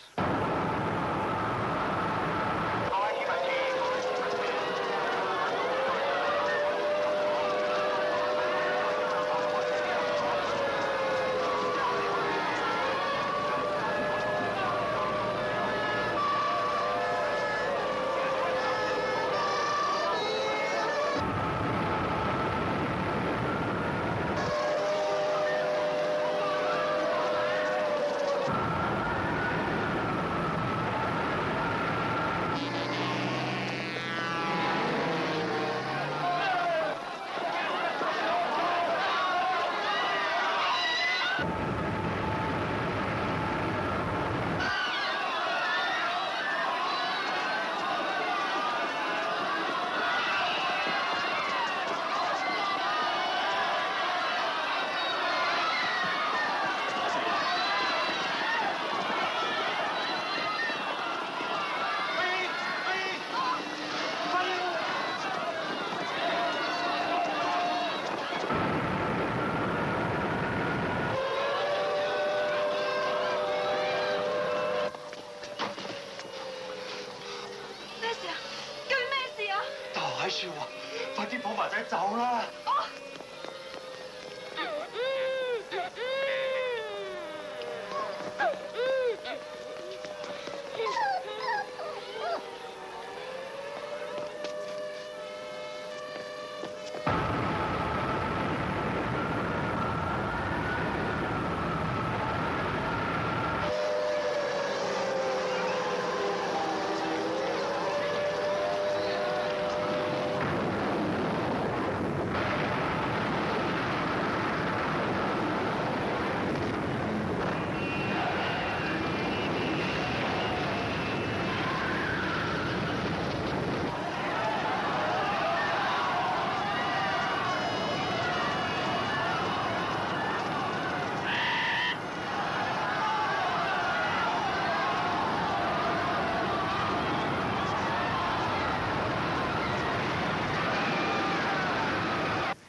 还是我，快啲抱埋仔走啦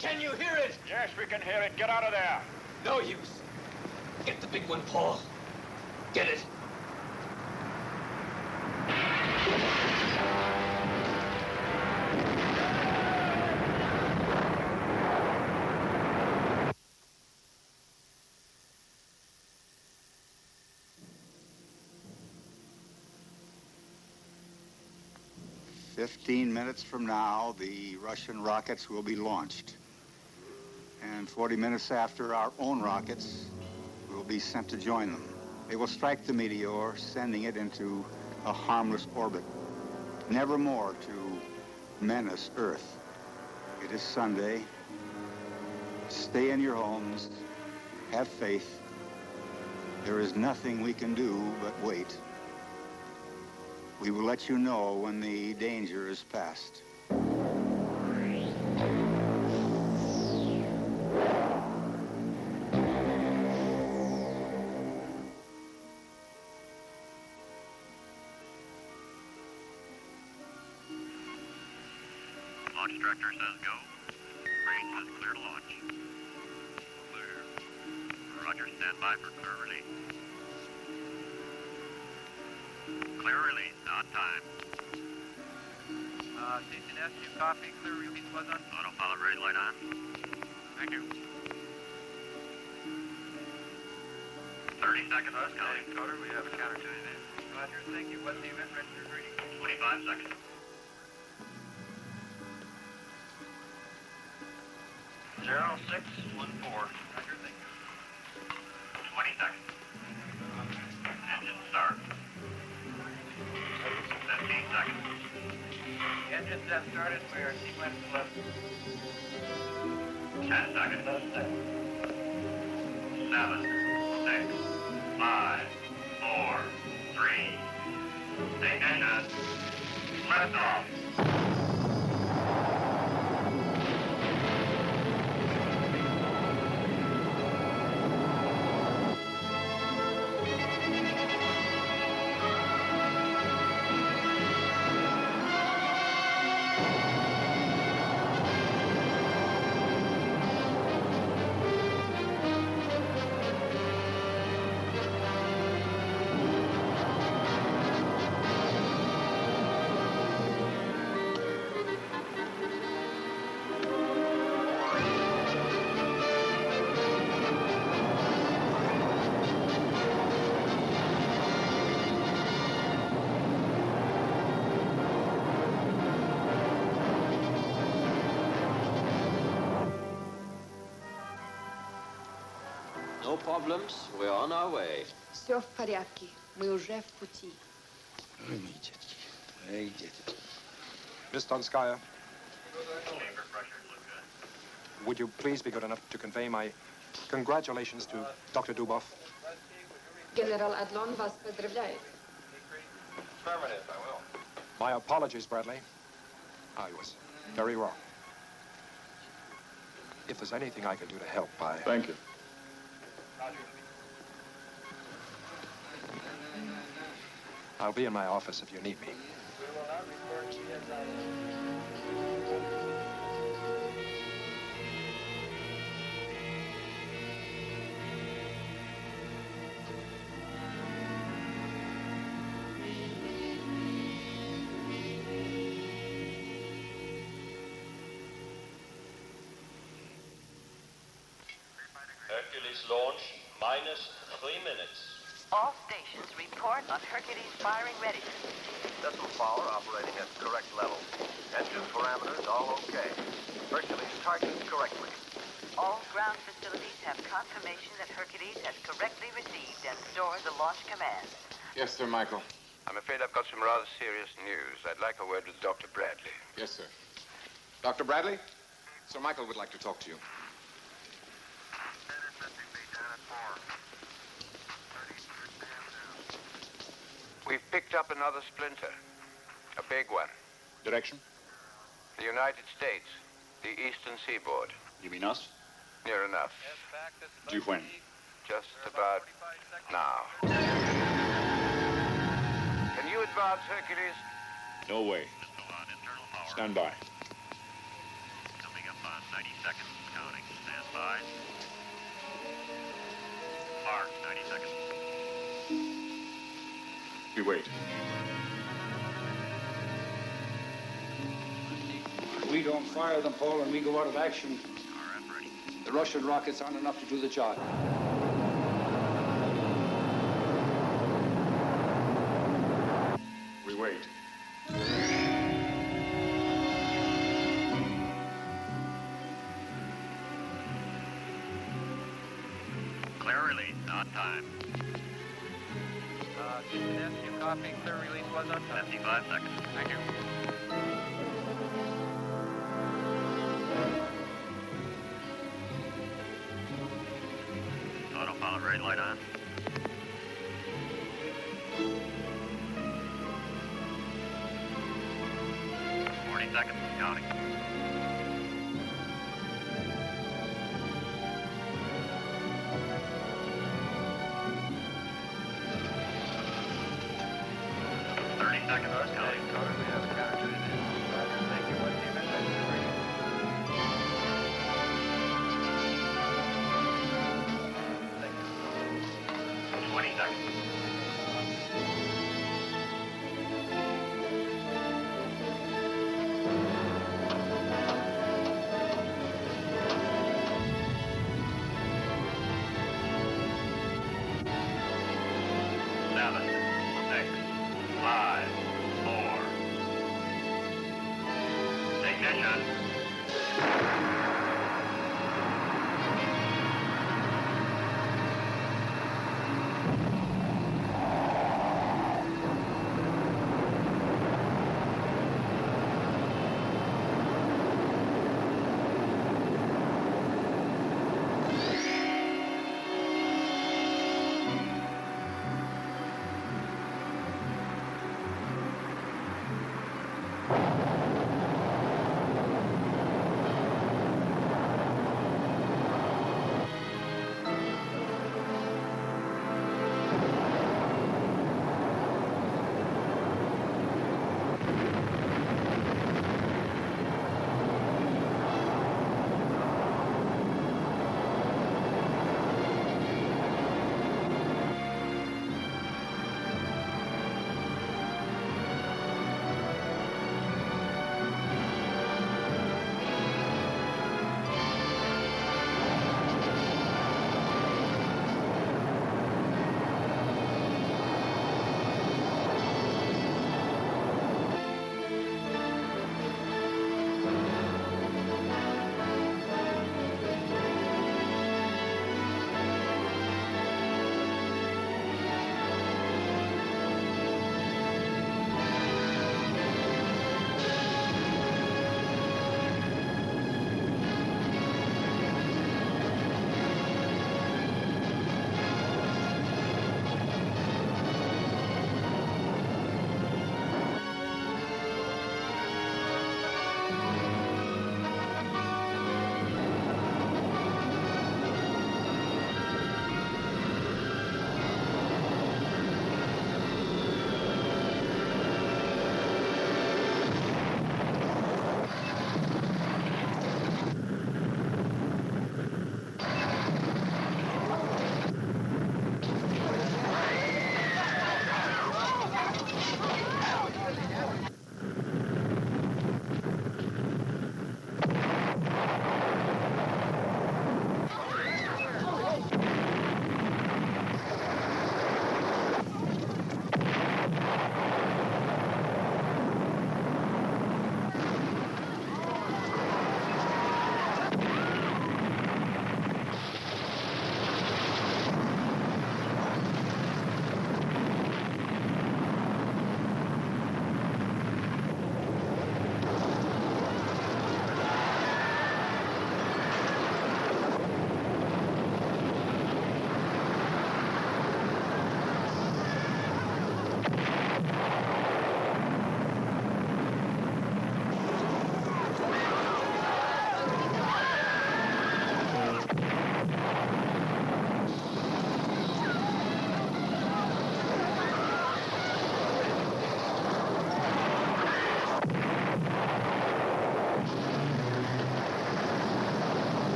！Can you hear it? Yes, we can hear it. Get out of there. No use. Get the big one, Paul. Get it. "15 minutes from now, the Russian rockets will be launched. And 40 minutes after, our own rockets will be sent to join them. They will strike the Meteor, sending it into a harmless orbit, never more to menace Earth. It is Sunday. Stay in your homes. Have faith. There is nothing we can do but wait. We will let you know when the danger is past." Launch director says go. Range says clear to launch. Clear. Roger, stand by for clear release. Clear release, on time. CCNS, you copy? Clear release was on? Autopilot ready, light on. Thank you. 30 seconds, let's go. Coder, we have a counter to it. Roger, thank you. What's the event registered reading? 25 seconds. Zero 614. Roger, thank you. 20 seconds. Engine start. 15 seconds. Engines have started. We are sequence left. 10 seconds. 7, 6, 5, 4, 3. Ignition. Lift off. No problems. We're on our way. Все в порядке. Мы уже в пути. Miss Donskaya, would you please be good enough to convey my Congratulations to Dr. Duboff. General Adlon вас поздравляет. Affirmative, I will. My apologies, Bradley. I was very wrong. If there's anything I can do to help, Thank you. I'll be in my office if you need me. Hercules launch, -3 minutes. All stations report on Hercules firing readiness. Decimal power operating at correct levels. Engine parameters all okay. Hercules targeted correctly. All ground facilities have confirmation that Hercules has correctly received and stored the launch commands. Yes, Sir Michael. I'm afraid I've got some rather serious news. I'd like a word with Dr. Bradley. Yes, sir. Dr. Bradley? Sir Michael would like to talk to you. We've picked up another splinter. A big one. Direction? The United States. The eastern seaboard. You mean us? Near enough. Due when? Just about now. Can you advance, Hercules? No way. Stand by. Coming up on 90 seconds. Counting. Stand by. Mark, 90 seconds. We wait. If we don't fire them, Paul, and we go out of action, the Russian rockets aren't enough to do the job. We wait. Clear release on time. Houston, you copy. Clear release was on time. 55 seconds. Thank you. Autopilot red light on. Seconds, counting. Seconds, counting.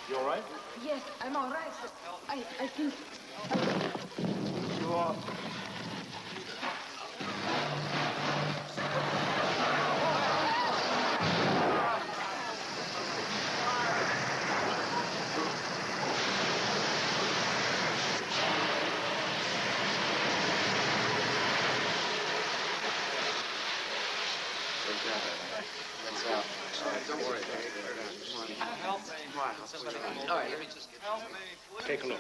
You all right? Yes, I'm all right, but I think... You are. That's all right, don't worry. Help me. Come on, somebody. All right, let me just get... Help me. Take a look.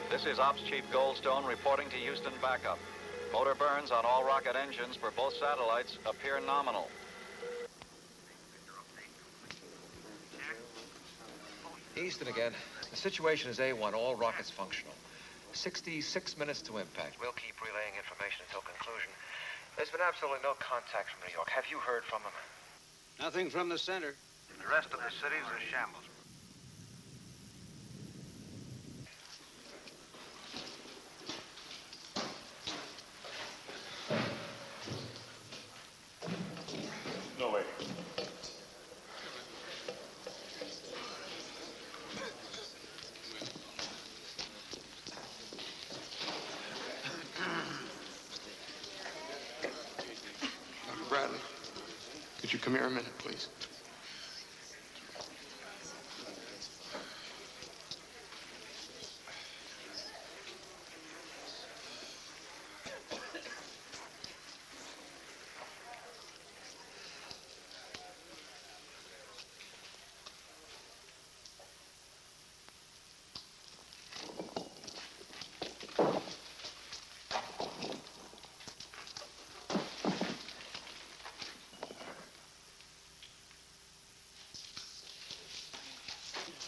This is Ops Chief Goldstone reporting to Houston backup. Motor burns on all rocket engines for both satellites appear nominal. Houston again. The situation is A1, all rockets functional. 66 minutes to impact. We'll keep relaying information until conclusion. There's been absolutely no contact from New York. Have you heard from them? Nothing from the center. The rest of the cities are shambles. No way. Dr. Bradley, could you come here a minute, please?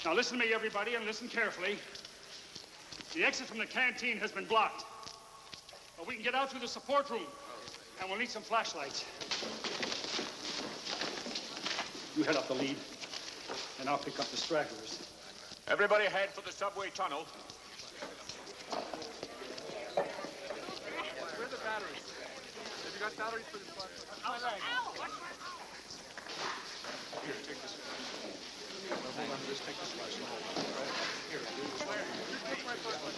Now listen to me, everybody, and listen carefully. The exit from the canteen has been blocked. But we can get out through the support room, and we'll need some flashlights. You head up the lead, and I'll pick up the stragglers. Everybody head for the subway tunnel. Where are the batteries? Have you got batteries for this flashlight? Outside. Here, take this. Hold on to this. Take this flashlight. Right? Here, do this one. Take my flashlight.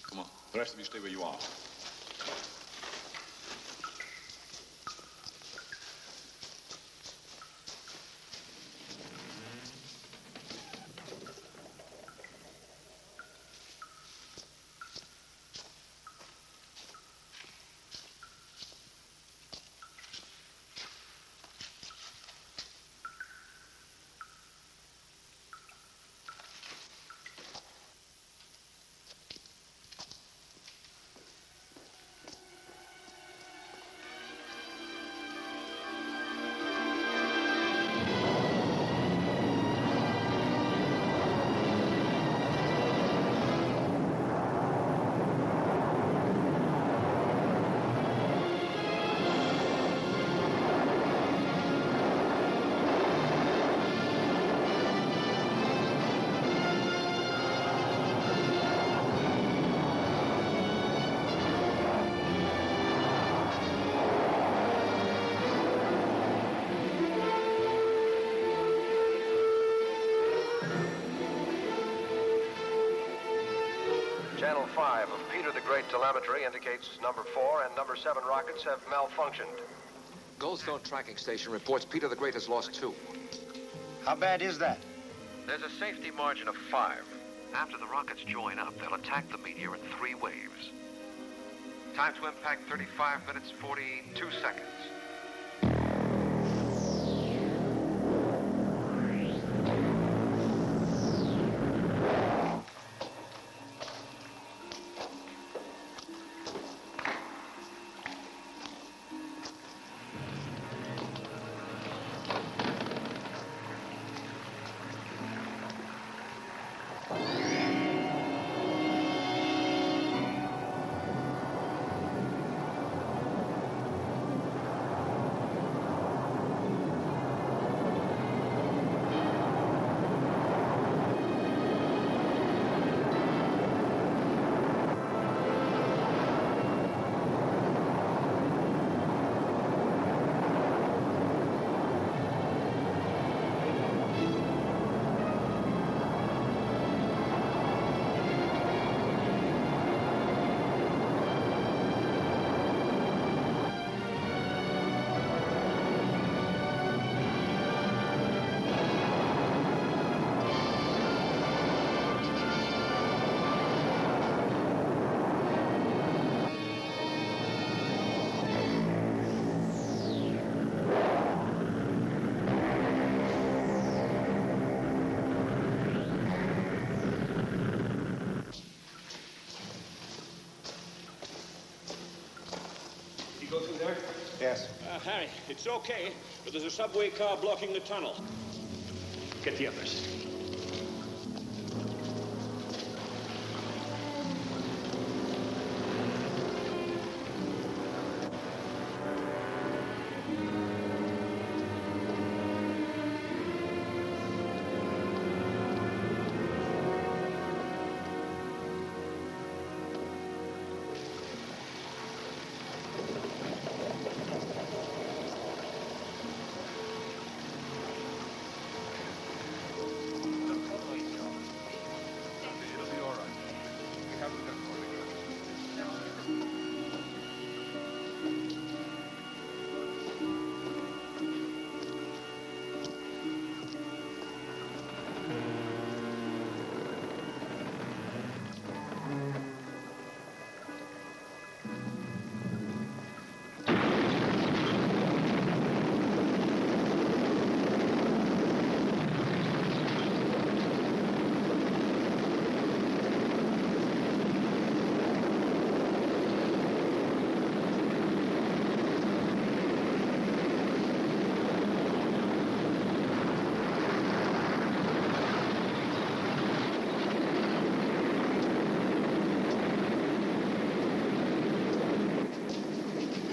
Come on. The rest of you stay where you are. Channel 5 of Peter the Great telemetry indicates number 4 and number 7 rockets have malfunctioned. Goldstone tracking station reports Peter the Great has lost 2. How bad is that? There's a safety margin of 5. After the rockets join up, they'll attack the Meteor in 3 waves. Time to impact 35 minutes, 42 seconds. Go through there? Yes. Harry, it's okay, but there's a subway car blocking the tunnel. Get the others.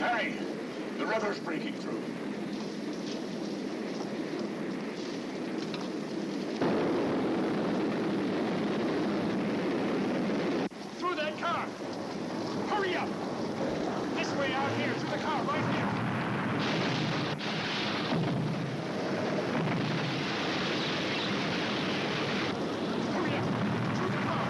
Harry, the rudder's breaking through. Through that car! Hurry up! This way out here, through the car, right here! Hurry up! Through the car!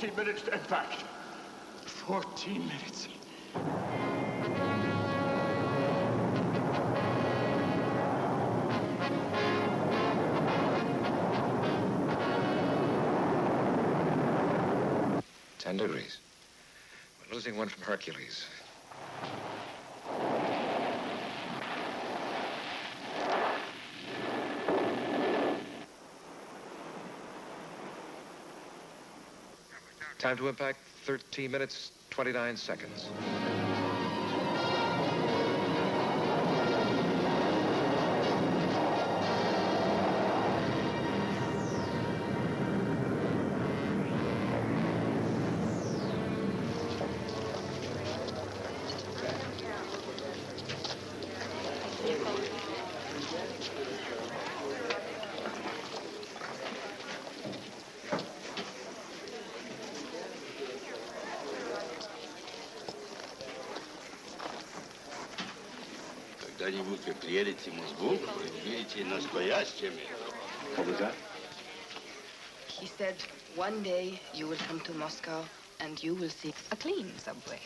14 minutes to impact. 14 minutes. $10 degrees. We're losing one from Hercules. Time to impact, 13 minutes, 29 seconds. Когда-нибудь вы приедете в Москву, вы увидите настоящее мир. What was that? He said, one day you will come to Moscow and you will see a clean subway.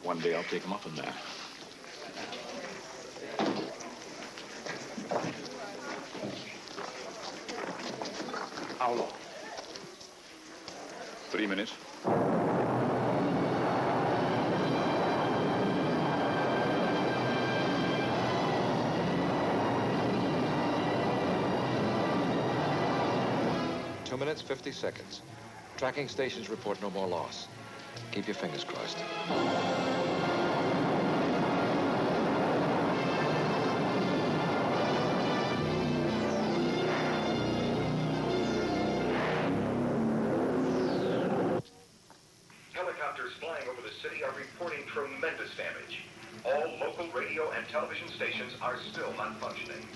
One day I'll take him up on that. How long? 3 minutes. Two minutes, 50 seconds. Tracking stations report no more loss. Keep your fingers crossed. Helicopters flying over the city are reporting tremendous damage. All local radio and television stations are still not functioning.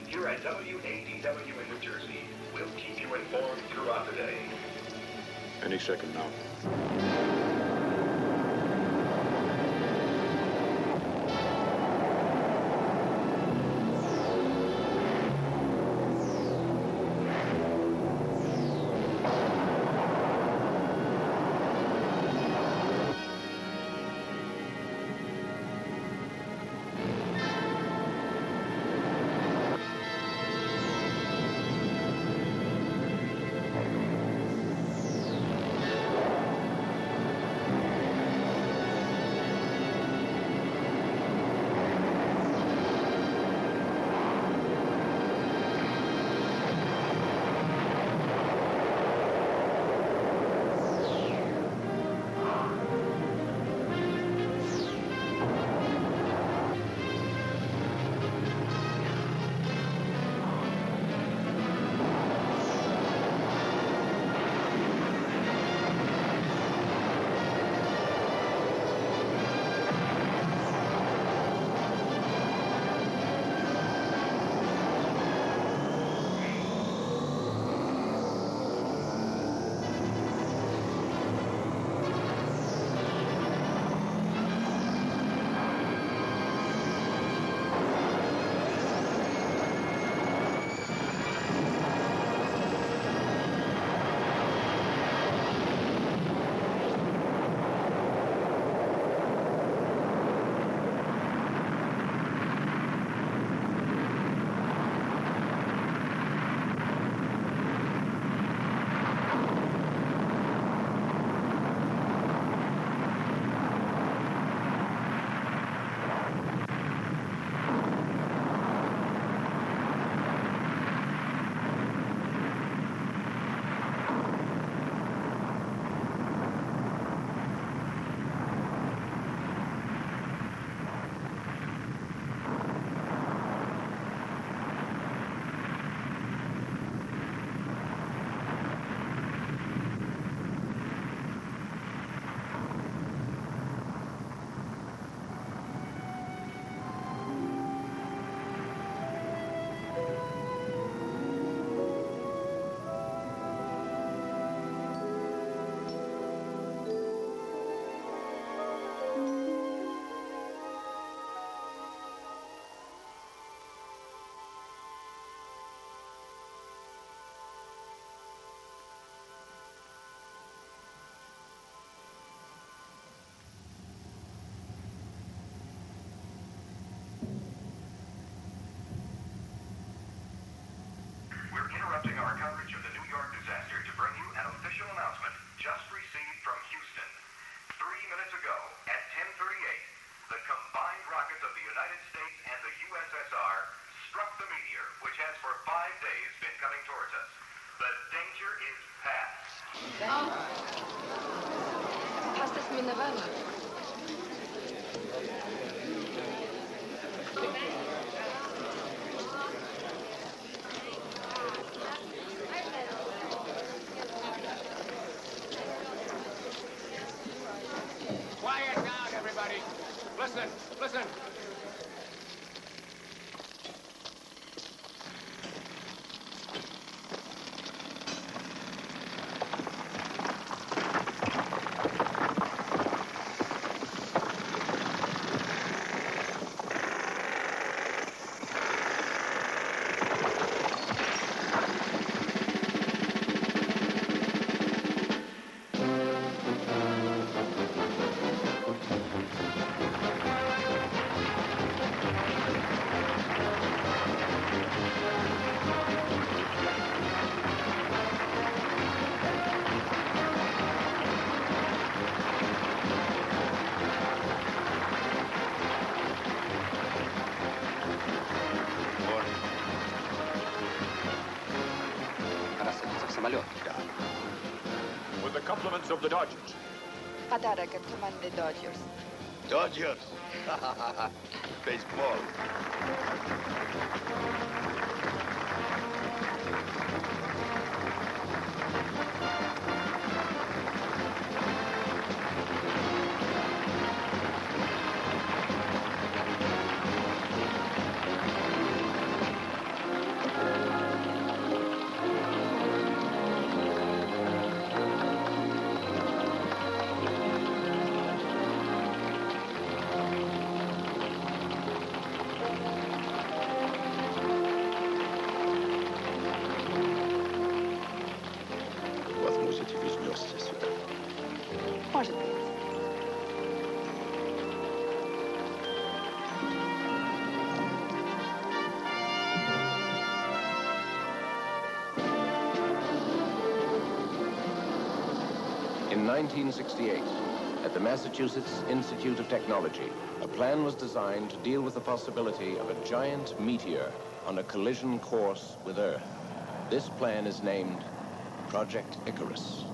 Here at WADW in New Jersey, we'll keep you informed throughout the day. Any second now. Passt es minerala? Quiet down, everybody. Listen, listen. With the compliments of the Dodgers. Подарок от команды Dodgers. Dodgers. Baseball. Может быть. In 1968, at the Massachusetts Institute of Technology, a plan was designed to deal with the possibility of a giant meteor on a collision course with Earth. This plan is named Project Icarus.